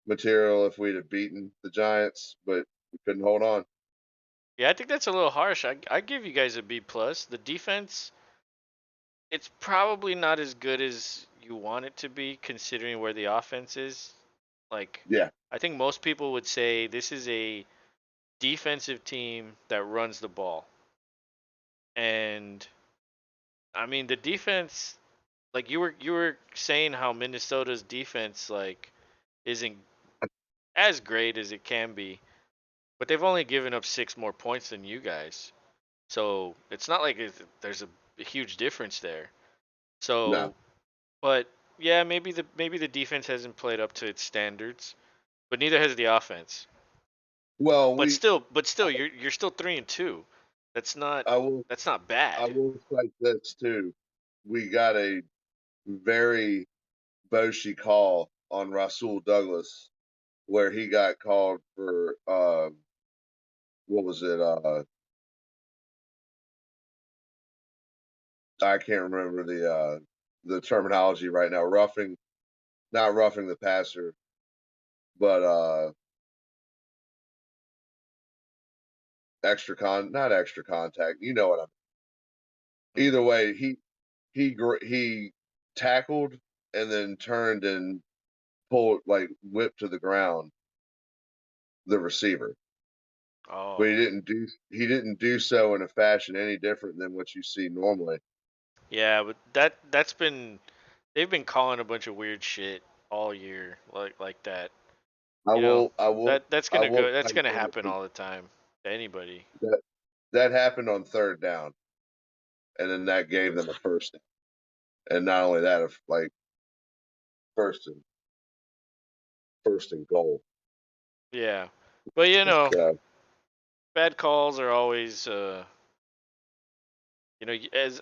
material if we'd have beaten the Giants, but we couldn't hold on. Yeah, I think that's a little harsh. I give you guys a B plus. The defense, it's probably not as good as you want it to be considering where the offense is. Like, Yeah. I think most people would say this is a defensive team that runs the ball. And I mean, the defense, like you were saying how Minnesota's defense like isn't as great as it can be, but they've only given up 6 more points than you guys. So, it's not like there's a huge difference there. No. So, but yeah, maybe the defense hasn't played up to its standards, but neither has the offense. Well, But still, you're still 3-2. That's not I will that's not I bad. will cite this too. We got a very Boshy call on Rasul Douglas where he got called for what was it? I can't remember the terminology right now. Roughing, not roughing the passer, but not extra contact. You know what I mean. Mm. Either way, he tackled and then turned and pulled, like whipped to the ground the receiver. But Oh, he didn't do so in a fashion any different than what you see normally. yeah, but that's been they've been calling a bunch of weird shit all year, like that. I You know, will I will that's I gonna will go. That's fight gonna that happen all the time to anybody. that happened on third down, and then that gave them a first down. And not only that, if like first and first and goal. Yeah, but But bad calls are always as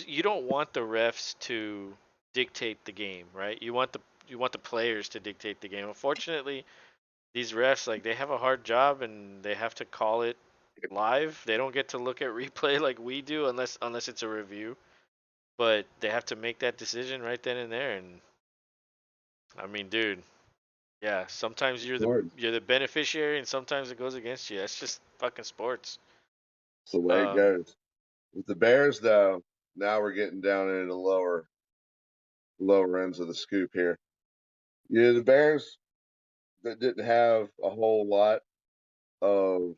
you don't want the refs to dictate the game, right? You want the players to dictate the game. Unfortunately, these refs, like, they have a hard job and they have to call it live. They don't get to look at replay like we do unless it's a review. But they have to make that decision right then and there. And I mean, dude, yeah, sometimes it's hard. you're the beneficiary and sometimes it goes against you. That's just fucking sports. It's the way it Um, goes. With the Bears, though, now we're getting down into the lower ends of the scoop here. Yeah, the Bears that didn't have a whole lot of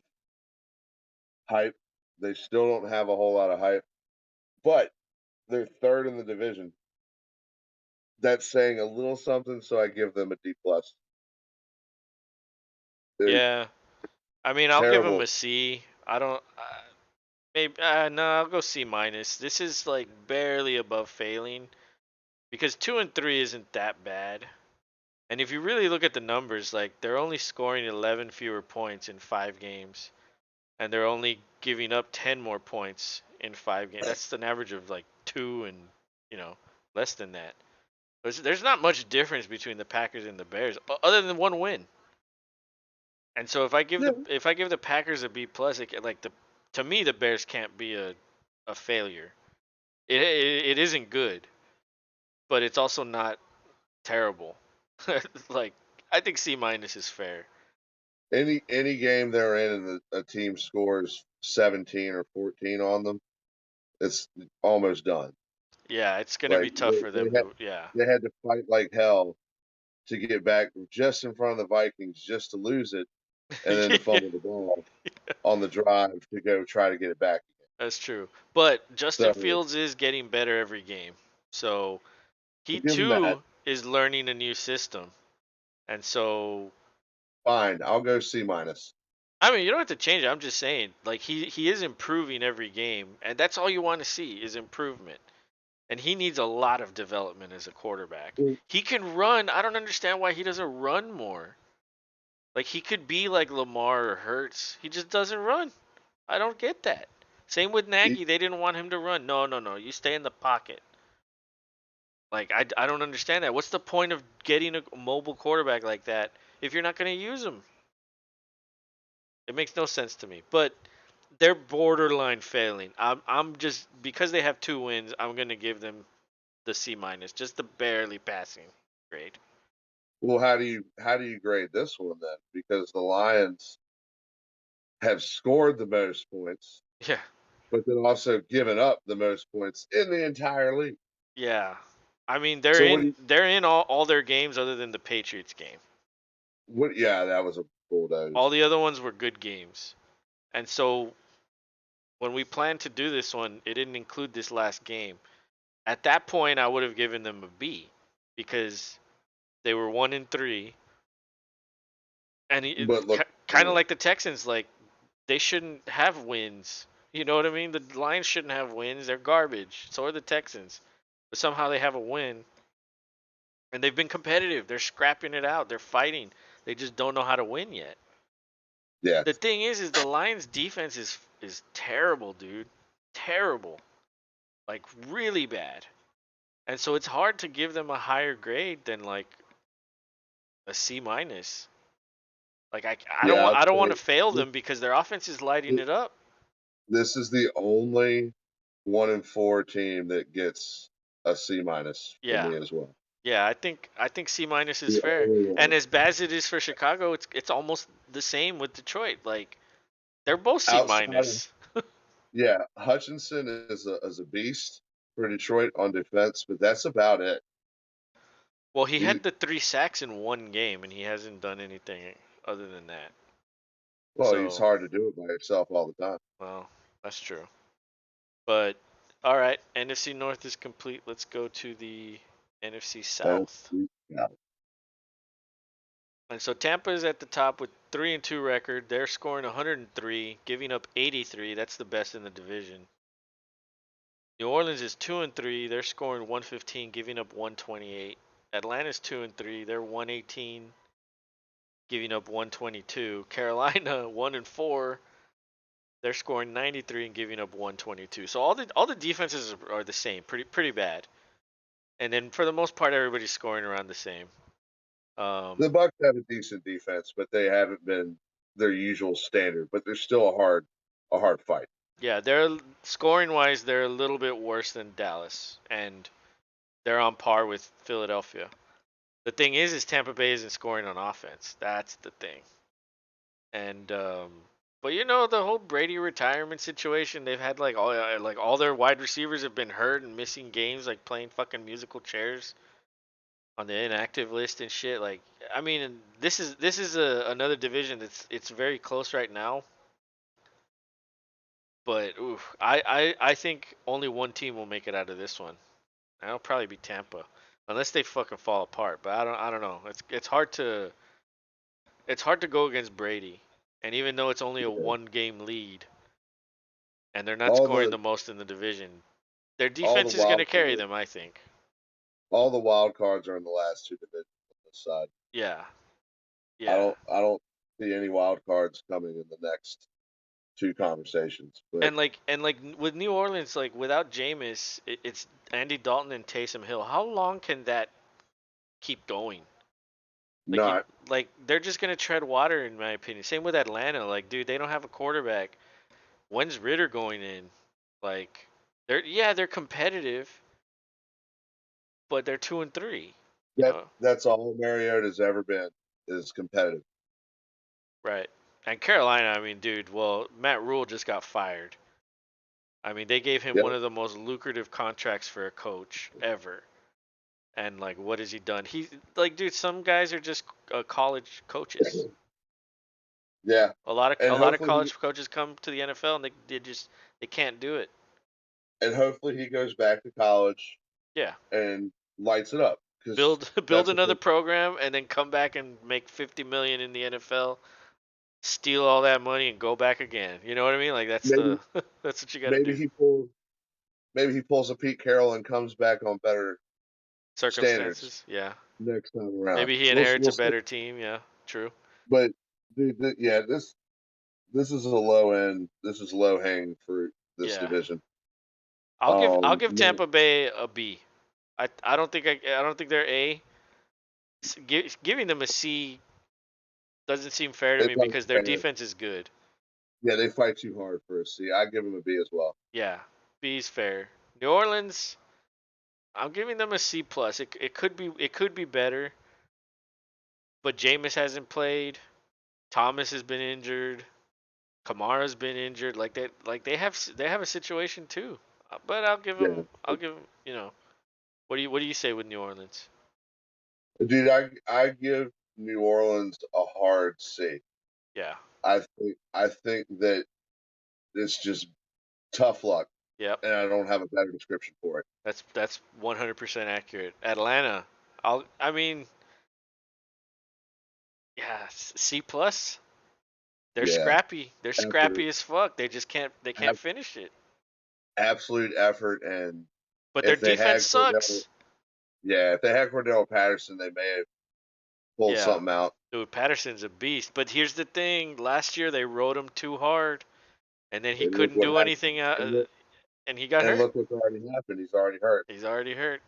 hype. They still don't have a whole lot of hype, but they're third in the division. That's saying a little something, so I give them a D plus. They're yeah, I mean, I'll give him terrible. a C. I don't. Maybe no, I'll go C minus. This is like barely above failing because 2-3 isn't that bad. And if you really look at the numbers, like, they're only scoring 11 fewer points in 5 games, and they're only giving up 10 more points in 5 games. That's an average of like 2 and you know less than that. There's not much difference between the Packers and the Bears, other than one win. And so Yeah, if I give the Packers a B plus, like the to me the Bears can't be a failure. It isn't good, but it's also not terrible. Like, I think C minus is fair. any game they're in and a team scores 17 or 14 on them, it's almost done. Yeah, it's gonna Like be tough for them to. Yeah. they had to fight like hell to get back just in front of the Vikings just to lose it, and then to fumble the ball on the drive to go try to get it back again. That's true. But Justin So Fields is getting better every game. So I he give them that. too is learning a new system. And so, Fine, I'll go C minus. I mean, you don't have to change it. I'm just saying, like, he is improving every game, and that's all you want to see is improvement. And he needs a lot of development as a quarterback. Well, He can run. I don't understand why he doesn't run more. Like, he could be like Lamar or Hurts. He just doesn't run. I don't get that. Same with he, Nagy. They didn't want him to run. No, no, no. You stay in the pocket. Like, I don't understand that. What's the point of getting a mobile quarterback like that if you're not going to use him? It makes no sense to me. But they're borderline failing. I'm just because they have 2 wins. I'm going to give them the C minus, just the barely passing grade. well, how do you grade this one then? Because the Lions have scored the most points, Yeah, but then also given up the most points in the entire league. yeah. I mean, So what do you they're in all their games other than the Patriots game. what? Yeah, that was a All bulldoze. the other ones were good games. And so when we planned to do this one, it didn't include this last game. At that point, I would have given them a B because they were 1-3, and But look, kind of like the Texans, like, they shouldn't have wins. You know what I mean? The Lions shouldn't have wins. They're garbage. So are the Texans. But somehow they have a win, and they've been competitive. They're scrapping it out. They're fighting. They just don't know how to win yet. yeah, The thing is the Lions defense is terrible, dude. Terrible. Like, really bad. And so it's hard to give them a higher grade than like a C minus. Like, yeah, I'd I don't want say to fail this, them because their offense is lighting it up. this is the only 1-4 team that gets a C minus for Yeah. me as well. Yeah, I think C minus is The fair. only And one as bad as it is for Chicago, it's almost the same with Detroit. Like, they're both C outside of minus. yeah, Hutchinson is a beast, for Detroit on defense, but that's about it. Well, he He, had the 3 sacks in one game, and he hasn't done anything other than that. well, he's So, hard to do it by himself all the time. well, that's true. But all right, NFC North is complete. Let's go to the NFC South. Yeah. And so Tampa is at the top with 3-2 record. They're scoring 103, giving up 83. That's the best in the division. New Orleans is 2-3. They're scoring 115, giving up 128. Atlanta's 2-3. They're 118, giving up 122. Carolina 1-4. They're scoring 93 and giving up 122. So all the defenses are the same, pretty bad. And then for the most part, everybody's scoring around the same. The Bucks have a decent defense, but they haven't been their usual standard. But they're still a hard fight. Yeah, they're scoring wise, they're a little bit worse than Dallas, and they're on par with Philadelphia. The thing is Tampa Bay isn't scoring on offense. That's the thing. And but the whole Brady retirement situation, they've had like all their wide receivers have been hurt and missing games, like playing fucking musical chairs on the inactive list and shit. Like, I mean, this is another division it's very close right now. But oof, I think only one team will make it out of this one. That'll probably be Tampa, unless they fucking fall apart. But I don't know. It's hard to go against Brady, and even though it's only a Yeah. 1 game lead, and they're not All scoring the the most in the division, their all the defense is gonna wild carry them, I think. all the wild cards are in the last two divisions on this side. Yeah, I yeah. don't see any wild cards coming in the next two conversations. But And like with New Orleans, like without Jameis, it's Andy Dalton and Taysom Hill. How long can that keep going? Like not like they're just gonna tread water, in my opinion. Same with Atlanta. Like, dude, they don't have a quarterback. When's Ritter going in? Like, they're competitive, but they're 2-3. You know, that's all Mariota's ever been is competitive. right? And Carolina, I mean, dude. Well, Matt Rule just got fired. I mean, they gave him Yep. one of the most lucrative contracts for a coach ever. And like, what has he done? He like, dude. Some guys are just college coaches. Yeah. A lot of And a lot of hopefully college coaches come to the NFL and they can't do it. he goes back to college Yeah. and lights it up because Build that's what another they, program and then come back and make 50 million in the NFL, steal all that money and go back again. You know what I mean? Like that's maybe the that's what you got to maybe do. he pulls maybe he pulls a Pete Carroll and comes back on better standards Circumstances, yeah. next time around. Maybe he inherits We'll a see. better team, yeah. True. But dude, yeah, this is a low end. This is low hanging fruit. This Yeah. division. I'll give No, Tampa Bay a B. I don't think they're A. Giving them a C doesn't seem fair to it me doesn't because their matter. defense is good. Yeah, they fight too hard for a C. I give them a B as well. Yeah. B is fair. New Orleans, I'm giving them a C plus. It could be better, but Jameis hasn't played. Thomas has been injured. Kamara's been injured. Like they have a situation too. But I'll give Yeah, them. I'll give 'em, What do you say with New Orleans? dude, I give New Orleans a hard C. Yeah. I think that it's just tough luck, Yep. and I don't have a better description for it. That's 100% accurate. Atlanta. I mean, yeah, C plus. They're Yeah, scrappy. They're effort, scrappy as fuck. They just can't. They can't ab- finish it. absolute effort, and But their if they defense had Cordell, sucks. yeah, if they had Cordell Patterson, they may have pulled Yeah. something out. Dude, Patterson's a beast. But here's the thing: last year they rode him too hard, and then he And look couldn't what do happened. anything, And look, and he got and hurt. look what's already happened. He's already hurt. He's already hurt.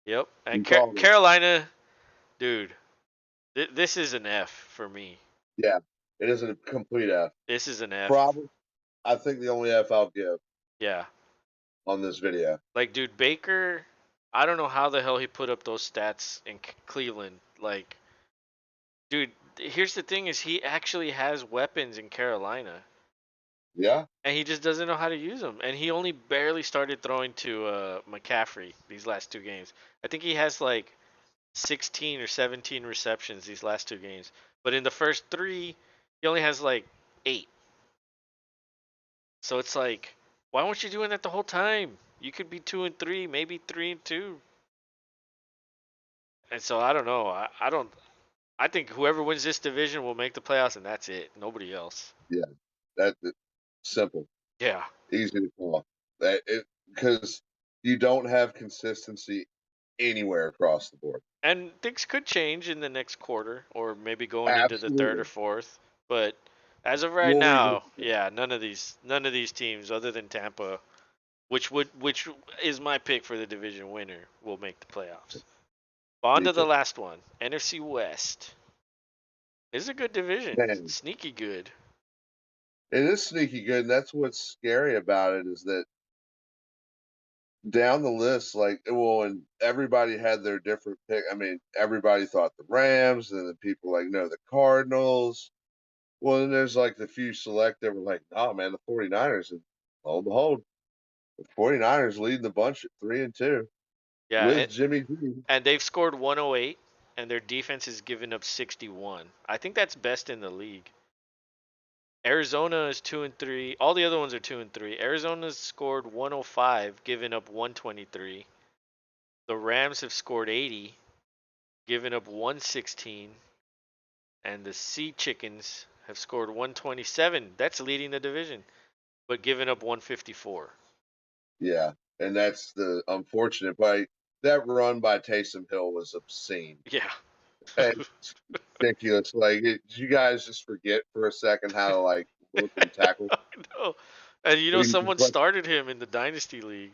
Yep. And He called it. Carolina, dude, this is an F for me. Yeah, it is a complete F. This is an F. Probably, I think the only F I'll give Yeah. on this video. Like, dude, Baker, I don't know how the hell he put up those stats in Cleveland. Like, dude, here's the thing: is he actually has weapons in Carolina. Yeah. and he just doesn't know how to use them. And he only barely started throwing to McCaffrey these last two games. I think he has like 16 or 17 receptions these last two games, but in the first three, he only has like 8. So it's like, why weren't you doing that the whole time? You could be 2-3, maybe 3-2. And so I don't know. I don't. I think whoever wins this division will make the playoffs, and that's it. Nobody else. Yeah. That's simple, Yeah. easy to call. That it because you don't have consistency anywhere across the board. And things could change in the next quarter, or maybe going into the third or Absolutely. fourth. But as of right We'll now, revisit. yeah, none of these teams, other than Tampa, which is my pick for the division winner, will make the playoffs. On Me to the too. last one, NFC West. This is a good division, Man, sneaky good. it is sneaky good, and that's what's scary about it is that down the list, like, well, and everybody had their different pick. I mean, everybody thought the Rams, and then people like, no, the Cardinals. Well, then there's like the few select that were like, oh man, the 49ers. And lo and behold, the 49ers leading the bunch at 3-2 Yeah, with Jimmy G. and they've scored 108, and their defense has given up 61. I think that's best in the league. Arizona is 2-3. All the other ones are 2-3. Arizona's scored 105, giving up 123. The Rams have scored 80, giving up 116, and the Sea Chickens have scored 127. That's leading the division, but giving up 154. Yeah, and that's the unfortunate part. That run by Taysom Hill was obscene. Yeah. It's ridiculous. Like, did you guys just forget for a second how to like look and tackle? I know. And someone Like, started him in the Dynasty League,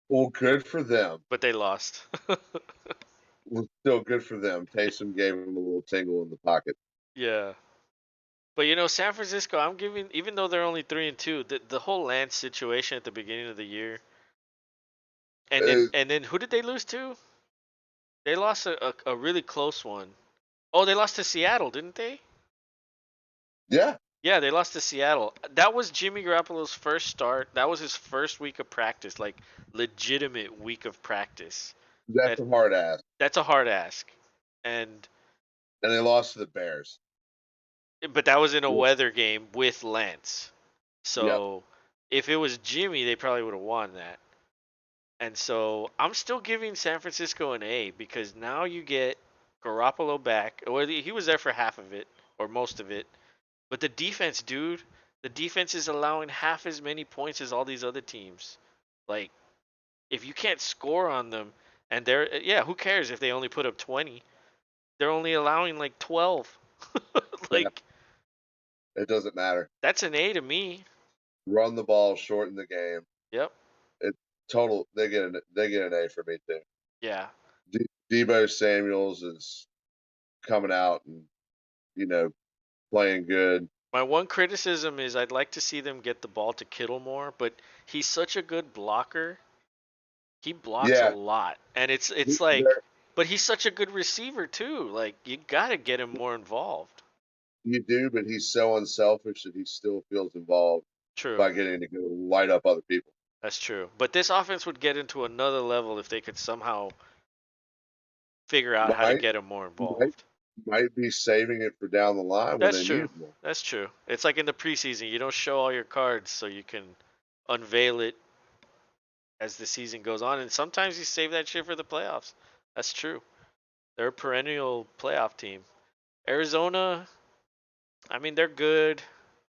well, good for them. but they lost. Well, still good for them. Taysom gave him a little tingle in the pocket. Yeah. But San Francisco, I'm giving, even though they're only 3-2, the whole Lance situation at the beginning of the year, and then Uh, and then who did they lose to? They lost a really close one. Oh, they lost to Seattle, didn't they? yeah, Yeah, they lost to Seattle. That was Jimmy Garoppolo's first start. That was his first week of practice, like legitimate week of practice. that's That a hard ass. that's a hard ask, and And they lost to the Bears. but that was in a Yep. weather game with Lance. Yep. So if it was Jimmy, they probably would have won that. And so I'm still giving San Francisco an A because now you get Garoppolo back. Well, he was there for half of it or most of it. But the defense, dude, the defense is allowing half as many points as all these other teams. Like, if you can't score on them, and yeah, who cares if they only put up 20? They're only allowing like 12. Yeah. Like, It doesn't matter. that's an A to me. Run the ball, shorten the game. Yep. It total. They get an A for me too. Yeah. Debo Samuels is coming out and you know playing good. My one criticism is I'd like to see them get the ball to Kittle more, but he's such a good blocker. He blocks a Yeah, lot, and it's like, there but he's such a good receiver too. Like you gotta get him more involved. you do, but he's so unselfish that he still feels involved True, by getting to go light up other people. that's true. But this offense would get into another level if they could somehow figure out how to Might get him more might involved. might be saving it for down the line when That's they need true. it more. That's true. It's like in the preseason, you don't show all your cards so you can unveil it as the season goes on, and sometimes you save that shit for the playoffs. That's true. They're a perennial playoff team. Arizona, I mean, they're good.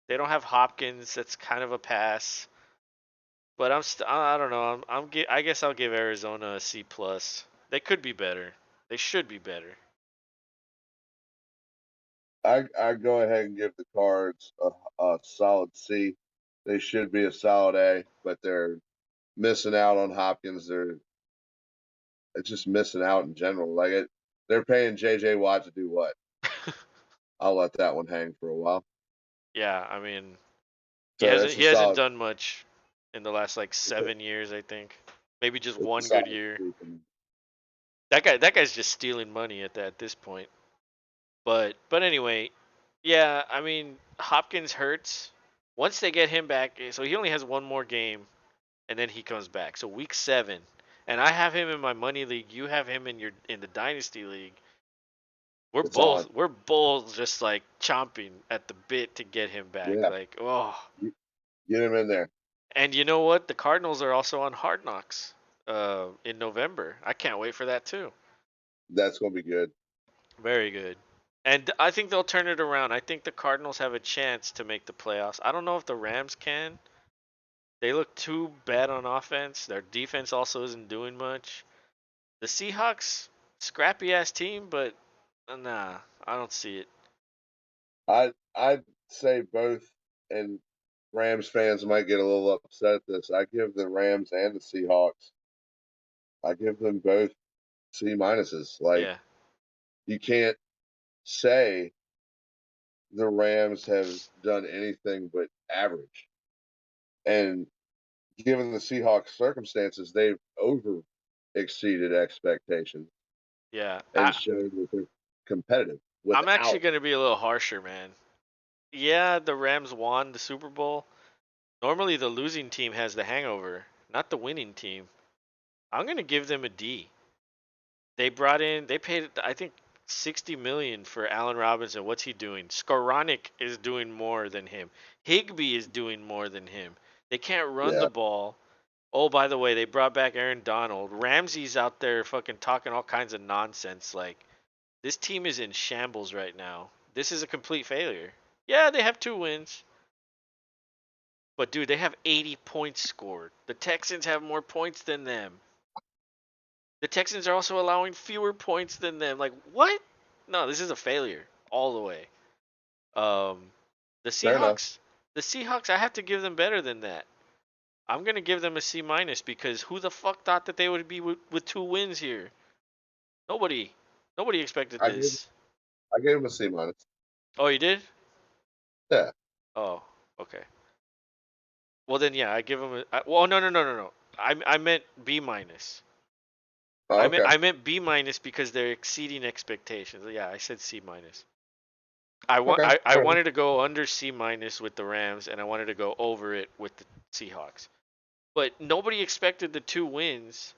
They don't have Hopkins. That's kind of a pass. But I don't know. I guess I'll give Arizona a C plus. They could be better. They should be better. I go ahead and give the Cards a solid C. They should be a solid A, but they're missing out on Hopkins. They're it's just missing out in general. Like they're paying J.J. Watt to do what? I'll let that one hang for a while. Yeah, I mean, he So hasn't it's a he hasn't solid. done much in the last like It's a, 7 years, I think. Maybe just it's a one good solid year. C for me. That guy's just stealing money at this point. But anyway, yeah, I mean Hopkins hurts. Once they get him back, so he only has one more game, and then he comes back. So week 7, and I have him in my money league. You have him in the dynasty league. We're It's on. both we're both just like chomping at the bit to get him back. Yeah, Like, oh. get him in there. And you know what? The Cardinals are also on Hard Knocks in November. I can't wait for that too. That's gonna be good. Very good. And I think they'll turn it around. I think the Cardinals have a chance to make the playoffs. I don't know if the Rams can. They look too bad on offense. Their defense also isn't doing much. The Seahawks, scrappy ass team, but nah, I don't see it. I'd say both, and Rams fans might get a little upset at this. I give the Rams and the Seahawks. I give them both C minuses. Like, Yeah, you can't say the Rams have done anything but average. And given the Seahawks circumstances, they've over exceeded expectations yeah. and shown that they're competitive I'm actually without. gonna be a little harsher, man. Yeah, the Rams won the Super Bowl. Normally, the losing team has the hangover, not the winning team. I'm gonna give them a D. They paid, I think, 60 million for Allen Robinson. What's he doing? Skoranek is doing more than him. Higbee is doing more than him. They can't run Yeah, the ball. Oh, by the way, they brought back Aaron Donald. Ramsey's out there fucking talking all kinds of nonsense. Like, this team is in shambles right now. This is a complete failure. Yeah, they have 2 wins. But dude, they have 80 points scored. The Texans have more points than them. The Texans are also allowing fewer points than them. Like, what? No, this is a failure all the way. Um, the fair enough. Seahawks, I have to give them better than that. I'm gonna give them a C minus because who the fuck thought that they would be with 2 wins here? Nobody, nobody expected I gave this. I gave them a C minus. Oh, you did? Yeah. Oh, okay. Well then, yeah, I give them a. Well, no, no, no, no, no. I meant B minus. Oh, okay. I meant B minus because they're exceeding expectations. Yeah, I said C minus. Okay. I Fair enough. wanted to go under C minus with the Rams, and I wanted to go over it with the Seahawks. But nobody expected the 2 wins,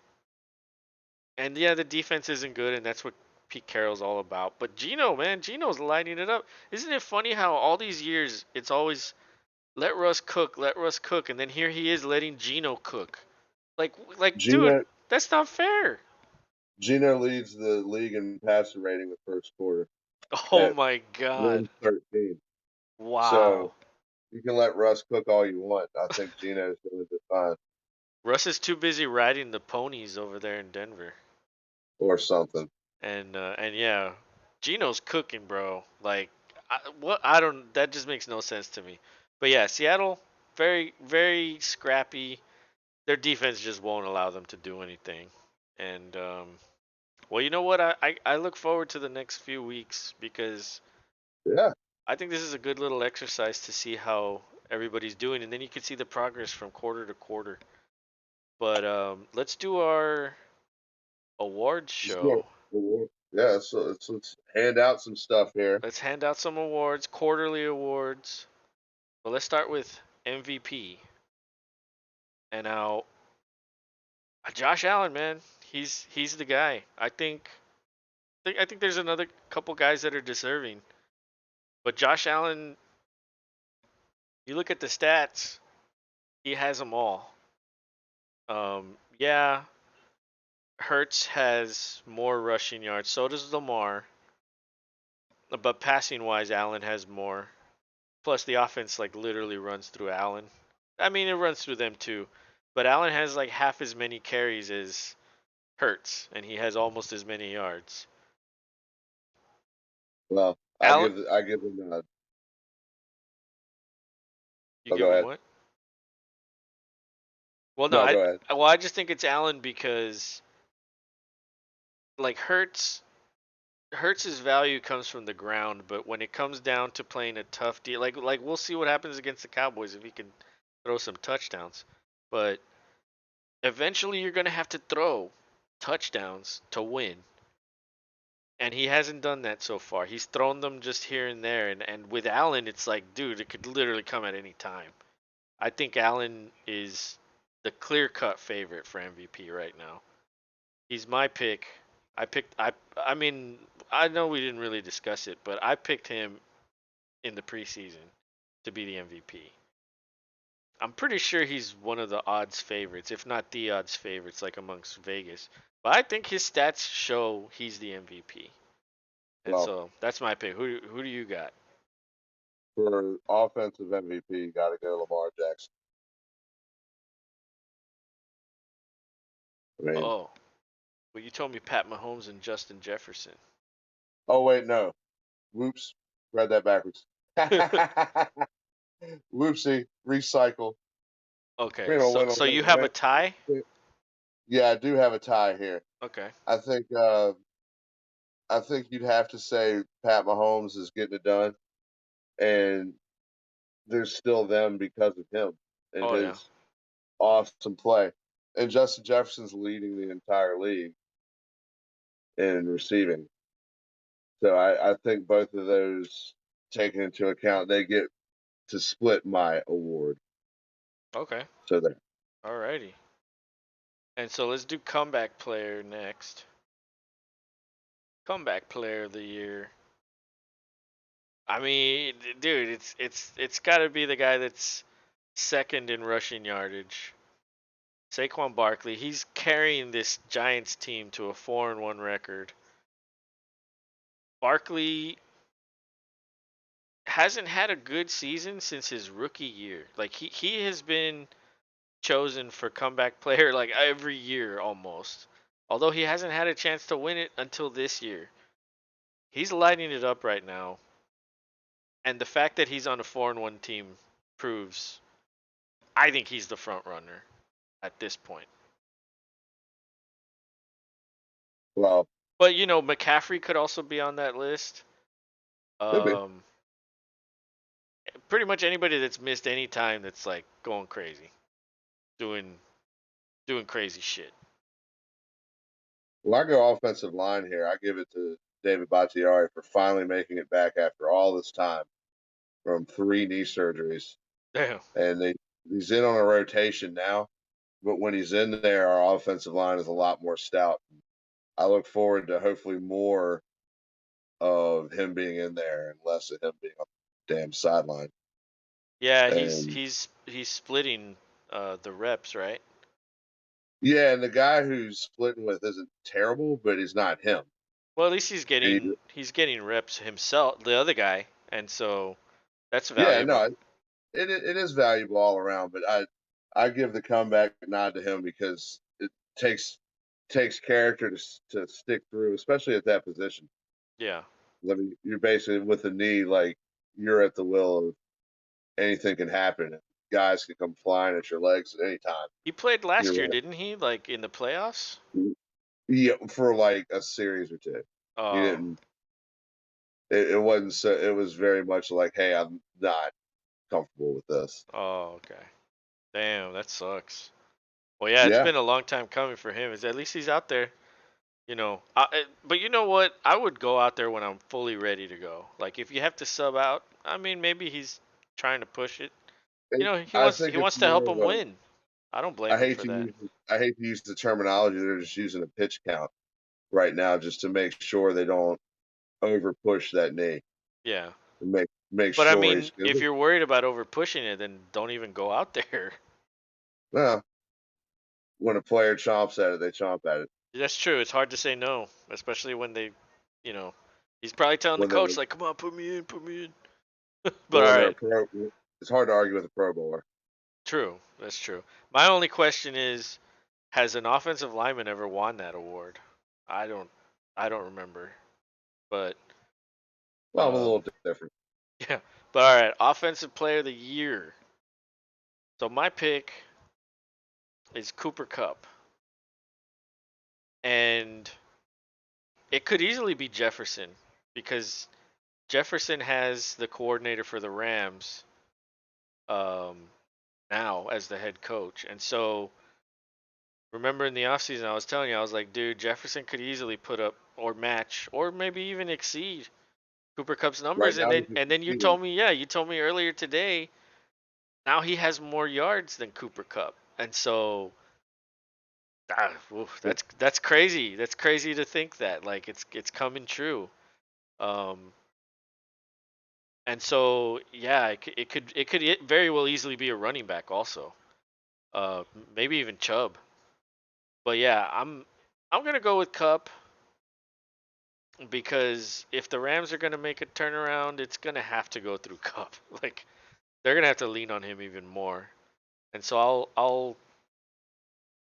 and yeah, the defense isn't good, and that's what Pete Carroll's all about. But Gino, man, Gino's lighting it up. Isn't it funny how all these years it's always let Russ cook, and then here he is letting Gino cook. Dude, Gino that's not fair. Gino leads the league in passer rating the first quarter Oh at my God. 113. So Wow. you can let Russ cook all you want. I think Gino's going to do fine Russ is too busy riding the ponies over there in Denver. or something. And yeah, Gino's cooking, bro. Like, what? I don't. That just makes no sense to me. But yeah, Seattle, very very scrappy. Their defense just won't allow them to do anything. And well, you know what? I look forward to the next few weeks because Yeah. I think this is a good little exercise to see how everybody's doing, and then you can see the progress from quarter to quarter. But let's do our awards Let's do show. it. Yeah. So let's hand out some stuff here. Let's hand out some awards, quarterly awards. But let's start with MVP. And now Josh Allen, man, he's the guy. I think there's another couple guys that are deserving. But Josh Allen, you look at the stats, he has them all. Yeah, Hurts has more rushing yards. So does Lamar. But passing wise, Allen has more. Plus the offense like literally runs through Allen. I mean, it runs through them too. But Allen has like half as many carries as Hurts, and he has almost as many yards. Well, Allen, I give them. you Oh, give go him ahead. what? Well, no, No, go ahead. I just think it's Allen because like Hurts's value comes from the ground, but when it comes down to playing a tough deal, like we'll see what happens against the Cowboys if he can throw some touchdowns. But eventually, you're gonna have to throw touchdowns to win. And he hasn't done that so far. He's thrown them just here and there. And with Allen, it's like, dude, it could literally come at any time. I think Allen is the clear-cut favorite for MVP right now. He's my pick. I mean, I know we didn't really discuss it, but I picked him in the preseason to be the MVP. I'm pretty sure he's one of the odds favorites, if not the odds favorites, like amongst Vegas. But I think his stats show he's the MVP. And Well, so that's my pick. Who do you got? for offensive MVP, got to go Lamar Jackson. I mean, Oh, well, you told me Pat Mahomes and Justin Jefferson. oh wait, no, whoops, read that backwards. Whoopsie, recycle. Okay, You know, so you have a tie? yeah, I do have a tie here. Okay. I think I think you'd have to say Pat Mahomes is getting it done, and there's still them because of him and Oh yeah. his awesome play. And Justin Jefferson's leading the entire league in receiving. So I think both of those taken into account, they get to split my award. Okay. So there. Alrighty. And so let's do comeback player next. Comeback player of the year. I mean, dude, it's got to be the guy that's second in rushing yardage. Saquon Barkley. He's carrying this Giants team to a 4-1 record. Barkley hasn't had a good season since his rookie year. Like he has been chosen for comeback player like every year almost. Although he hasn't had a chance to win it until this year. He's lighting it up right now. And the fact that he's on a 4-1 team proves I think he's the front runner at this point. Well, But you know, McCaffrey could also be on that list. could be. Um Pretty much anybody that's missed any time that's like going crazy. Doing crazy shit. Well, I go offensive line here. I give it to David Bakhtiari for finally making it back after all this time from 3 knee surgeries. Damn. And he's in on a rotation now. But when he's in there, our offensive line is a lot more stout. I look forward to hopefully more of him being in there and less of him being on the damn sideline. Yeah, And he's splitting the reps, right? yeah, and the guy who's splitting with isn't terrible, but he's not him. Well, at least And he's getting reps himself, the other guy, and so that's yeah, valuable. no, it is valuable all around. But I give the comeback nod to him because it takes character to stick through, especially at that position. Yeah. I mean, you're basically with the knee, like you're at the will of anything can happen. Guys can come flying at your legs at any time. He played last year, You're didn't he? Like in the playoffs? yeah, for like a series or two. He Oh. didn't. It wasn't so. It was very much like, hey, I'm not comfortable with this. Oh, okay. Damn, that sucks. Well, yeah, it's Yeah, been a long time coming for him. At least he's out there. You know, but you know what? I would go out there when I'm fully ready to go. Like if you have to sub out, I mean, maybe he's trying to push it. You know, I think he it's wants to help more of him a. win. I don't blame him for that. I hate to use the terminology. They're just using a pitch count right now just to make sure they don't over push that knee Yeah. and make But I sure mean, he's good. if you're worried about over pushing it, then don't even go out there. Well, when a player chomps at it, they chomp at it. That's true. It's hard to say no, especially when they, you know, he's probably telling the When they're coach like, "Come on, put me in, put me in." But well, all when they're a right, pro, it's hard to argue with a Pro Bowler. true. That's true. My only question is, has an offensive lineman ever won that award? I don't, I don't remember. But Well, I'm a um, little different. yeah. But all right, offensive player of the year. So my pick is Cooper Cup, and it could easily be Jefferson because Jefferson has the coordinator for the Rams um, now as the head coach. And so remember in the offseason, I was telling you, I was like, dude, Jefferson could easily put up or match or maybe even exceed Cooper Cup's Right numbers. And now, then he's and then you exceeding. told me, yeah, you told me earlier today. Now he has more yards than Cooper Cup, and so that's crazy. That's crazy to think that like it's coming true. Um, and so yeah, it could very well easily be a running back also. Maybe even Chubb. But yeah, I'm gonna go with Cup because if the Rams are gonna make a turnaround, it's gonna have to go through Cup. Like they're gonna have to lean on him even more. And so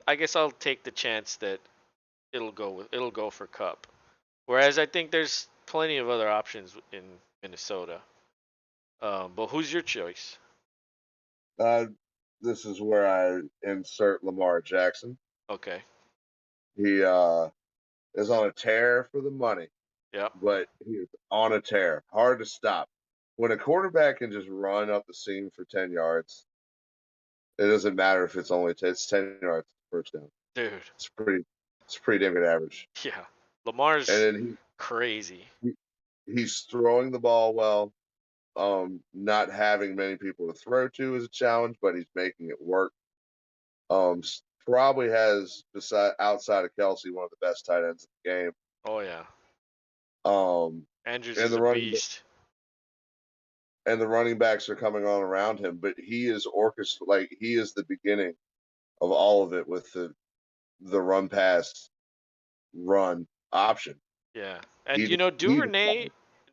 I guess I'll take the chance that it'll go for Cup. Whereas I think there's plenty of other options in Minnesota. But who's your choice? Uh, this is where I insert Lamar Jackson. Okay. He is on a tear for the money, Yep. but he is on a tear. Hard to stop. When a quarterback can just run up the seam for 10 yards, it doesn't matter if it's 10 yards first down. Dude. It's pretty it's pretty damn good average. Yeah. And Lamar's then crazy. he's throwing the ball well. Not having many people to throw to is a challenge, but he's making it work. Probably has beside outside of Kelsey one of the best tight ends in the game. Oh yeah. Um, Andrews and is the a running beast. and the running backs are coming on around him, but he is the beginning of all of it with the run pass run option. Yeah. And He's you know he's Duvernay,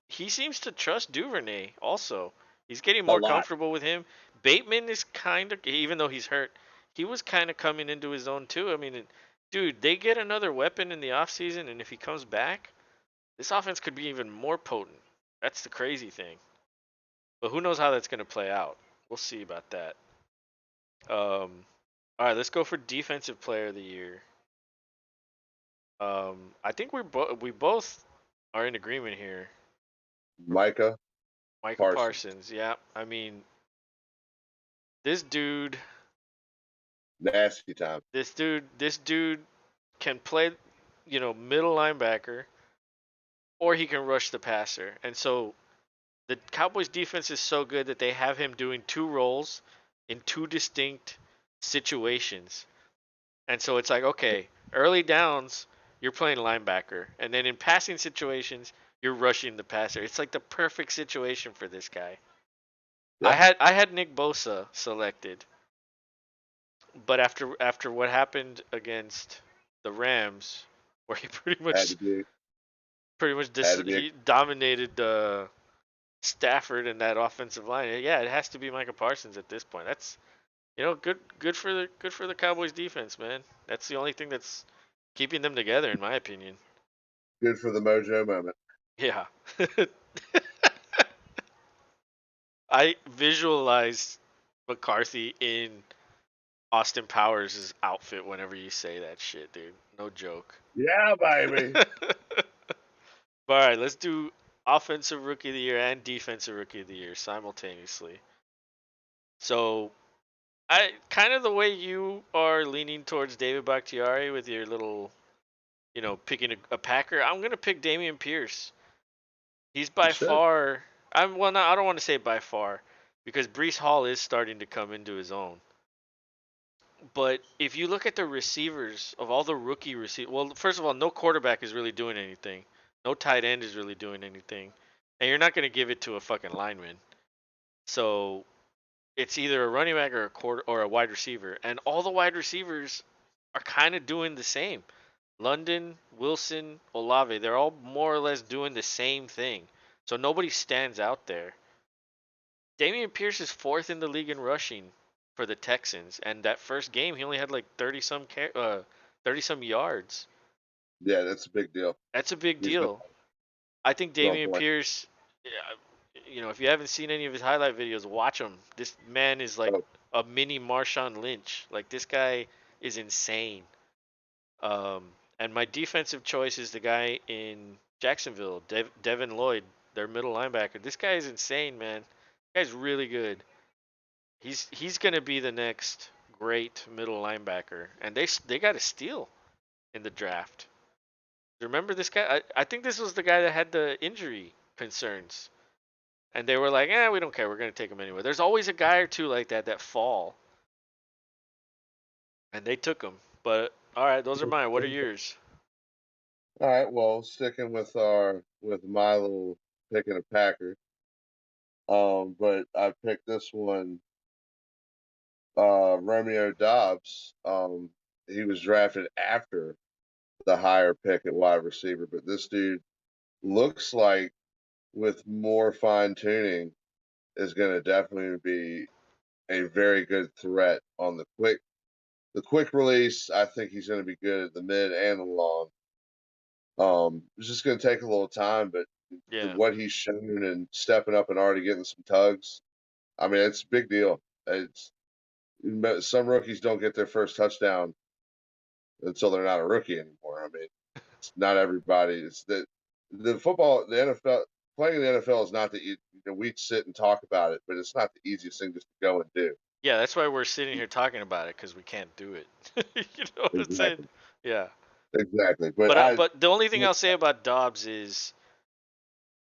he seems to trust Duvernay also. He's getting a more lot. comfortable with him. Bateman is kind of, even though he's hurt, he was kind of coming into his own too. I mean, dude, they get another weapon in the offseason, and if he comes back, this offense could be even more potent. That's the crazy thing. But who knows how that's going to play out? We'll see about that. All right, let's go for defensive player of the year. I think we both are in agreement here. Micah Michael Parsons, Parsons, yeah. I mean, this dude, nasty time. this dude can play, middle linebacker, or he can rush the passer. And so the Cowboys defense is so good that they have him doing two roles in two distinct situations. And so it's like, okay, early downs, you're playing linebacker, and then in passing situations, you're rushing the passer. It's like the perfect situation for this guy. I Yeah, had I had Nick Bosa selected, but after what happened against the Rams, where he had to be had to be. he dominated Stafford and that offensive line. Yeah, it has to be Micah Parsons at this point. That's good for the Cowboys defense, man. That's the only thing that's keeping them together, in my opinion. Good for the mojo moment. Yeah. I visualized McCarthy in Austin Powers' outfit whenever you say that shit, dude. No joke. Yeah, baby. All right, let's do offensive rookie of the year and defensive rookie of the year simultaneously. So, I kind of the way you are leaning towards David Bakhtiari with your little, picking a Packer. I'm gonna pick Damian Pierce. He's You by should. far. No, I don't want to say by far, because Brees Hall is starting to come into his own. But if you look at the receivers of all the rookie receivers, well, first of all, no quarterback is really doing anything. No tight end is really doing anything, and you're not gonna give it to a fucking lineman. So it's either a running back or a quarter or a wide receiver, and all the wide receivers are kind of doing the same. London, Wilson, Olave, they're all more or less doing the same thing. So nobody stands out there. Damian Pierce is fourth in the league in rushing for the Texans, and that first game he only had like 30 some yards. Yeah, that's a big deal. That's a big He's been deal. I think on Damian point. Pierce, if you haven't seen any of his highlight videos, watch him. This man is like Oh, a mini Marshawn Lynch. Like this guy is insane. And my defensive choice is the guy in Jacksonville, Devin Lloyd, their middle linebacker. This guy is insane, man. This guy's really good. He's gonna be the next great middle linebacker, and they got a steal in the draft. Remember this guy? I think this was the guy that had the injury concerns. And they were like, we don't care. We're going to take him anyway. There's always a guy or two like that fall. And they took him. But, all right, those are mine. What are yours? All right, well, sticking with my little picking a Packer. But I picked this one, Romeo Dobbs. He was drafted after the higher pick at wide receiver, but this dude looks like with more fine tuning is going to definitely be a very good threat on the quick release. I think he's going to be good at the mid and the long. It's just going to take a little time, but Yeah. what he's shown and stepping up and already getting some tugs, I mean, it's a big deal. It's some rookies don't get their first touchdown until they're not a rookie anymore. I mean, it's not everybody. It's the football, the NFL, playing in the NFL is not we sit and talk about it, but it's not the easiest thing just to go and do. Yeah, that's why we're sitting here talking about it, because we can't do it. You know what I'm saying? Exactly, Yeah. exactly. But But the only thing I'll say about Dobbs is,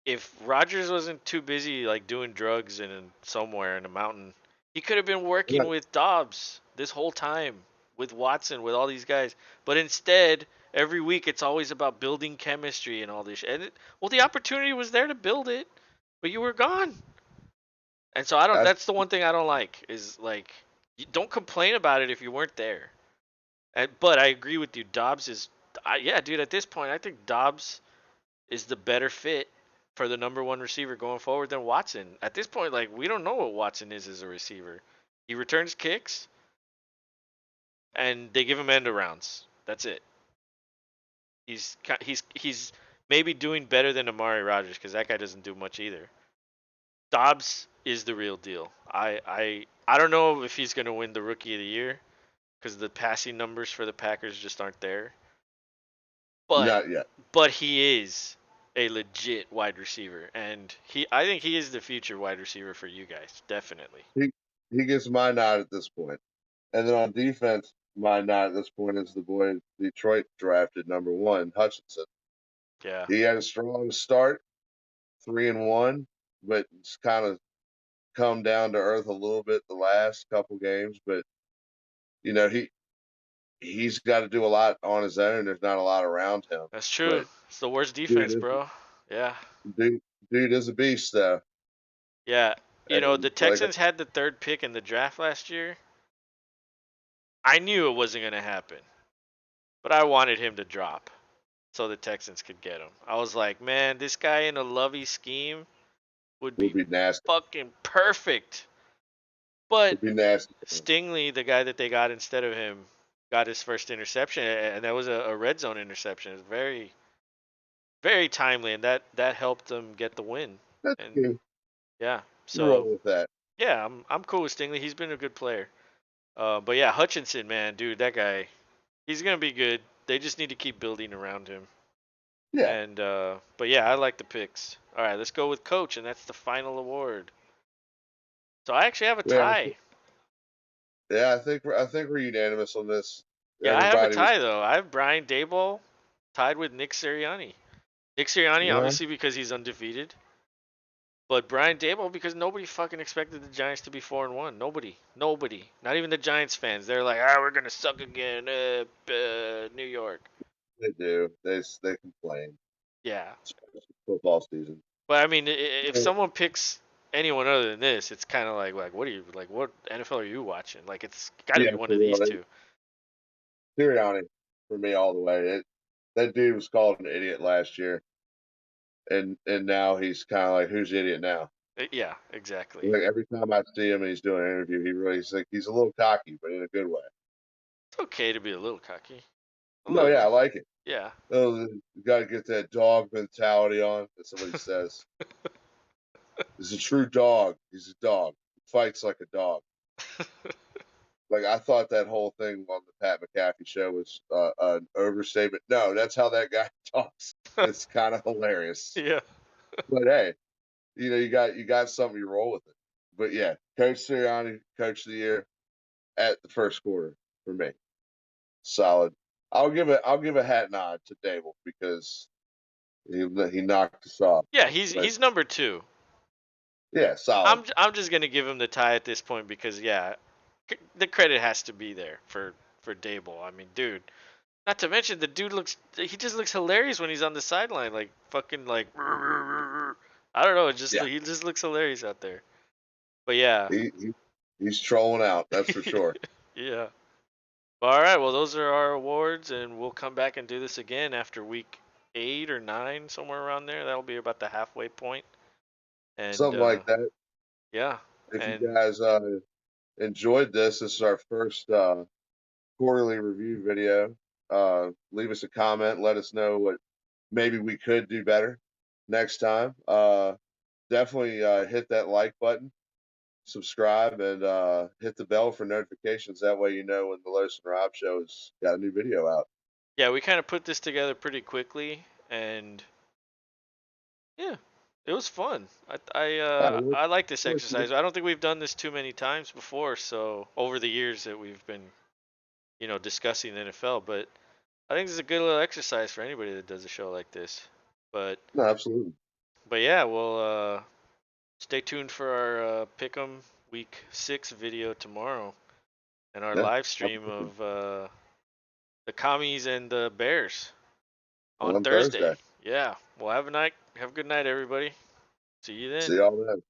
if Rodgers wasn't too busy like doing drugs in somewhere in a mountain, he could have been working with Dobbs this whole time, with Watson, with all these guys. But instead, every week it's always about building chemistry and all this. Well, the opportunity was there to build it, but you were gone. And so I don't. that's That's the one thing I don't like, is like, you don't complain about it if you weren't there. But I agree with you. Dobbs is, yeah, dude. At this point, I think Dobbs is the better fit for the number one receiver going forward than Watson. At this point, like, we don't know what Watson is as a receiver. He returns kicks, and they give him end arounds. That's it. He's maybe doing better than Amari Rodgers, because that guy doesn't do much either. Dobbs is the real deal. I don't know if he's gonna win the Rookie of the Year, because the passing numbers for the Packers just aren't there. But not yet. he is a legit wide receiver, and I think he is the future wide receiver for you guys, definitely. He gets my nod at this point. And then on defense, my nod at this point is the boy Detroit drafted #1, Hutchinson. Yeah, He had a strong start, 3-1, but it's kind of come down to earth a little bit the last couple games. But you know, he's got to do a lot on his own. There's not a lot around him. that's true. But It's the worst defense, dude, bro. Yeah, dude, dude is a beast, though. yeah. And The like, Texans had the third pick in the draft last year. I knew it wasn't gonna happen, but I wanted him to drop so the Texans could get him. I was like, man, this guy in a Lovey scheme would would be be nasty. fucking perfect. But Would be nasty. Stingley, the guy that they got instead of him, got his first interception, and that was a red zone interception. It was very, very timely, and that helped them get the win. That's And good. yeah, You so roll with that. yeah, I'm cool with Stingley. He's been a good player. But yeah, Hutchinson, man, dude, that guy, he's gonna be good. They just need to keep building around him. Yeah. And but yeah, I like the picks. All right, let's go with coach, and that's the final award. So I actually have a Yeah. tie. Yeah. I think we're unanimous on this. Yeah, I have a Everybody was. tie though. I have Brian Daboll tied with Nick Sirianni. Nick Sirianni, Yeah. obviously, because he's undefeated, but Brian Daboll, because nobody fucking expected the Giants to be 4-1. Nobody, not even the Giants fans. They're like, we're gonna suck again, New York. They do. They complain. Yeah, Especially football season. but I mean, if someone picks anyone other than this, it's kind of like, what are you like? What NFL are you watching? Like, it's got to Yeah, be one for of real. these two. Sirianni for me all the way. That dude was called an idiot last year, and now he's kind of like, who's the idiot now? Yeah, exactly. Like every time I see him and he's doing an interview, he's a little cocky, but in a good way. It's okay to be a little cocky, a No, yeah, I little. like it. Yeah. Oh, you got to get that dog mentality on. That somebody says. He's a true dog. He's a dog. He fights like a dog. Like I thought that whole thing on the Pat McAfee show was an overstatement. No, that's how that guy talks. It's kind of hilarious. Yeah. But hey, you got something, you roll with it. But yeah, Coach Sirianni, Coach of the Year at the first quarter for me. Solid. I'll give a hat nod to Dable because he knocked us off. Yeah, But he's number 2. yeah, solid. I'm just gonna give him the tie at this point because yeah, the credit has to be there for Dable. I mean, dude. Not to mention the dude he just looks hilarious when he's on the sideline, like fucking like I don't know, Yeah, he just looks hilarious out there. But yeah, he he's trolling out. That's for sure. yeah. All right, well those are our awards, and we'll come back and do this again after week 8 or 9, somewhere around there. That'll be about the halfway point, and Something like that. yeah, If you and guys enjoyed this is our first quarterly review video. Leave us a comment. Let us know what maybe we could do better next time. Definitely hit that like button, subscribe, and hit the bell for notifications. That way you know when the Lois and Rob show has got a new video out. yeah, we kind of put this together pretty quickly, and yeah, it was fun. Yeah, we're, I like this we're, exercise. I don't think we've done this too many times before. So over the years that we've been, discussing the NFL, but I think this is a good little exercise for anybody that does a show like this. But no, absolutely. but yeah, we'll stay tuned for our Pick'em Week 6 video tomorrow and our Yeah, live stream absolutely. of the Commies and the Bears on On Thursday. Thursday. Yeah. Well, have a good night, everybody. See you then. See y'all then.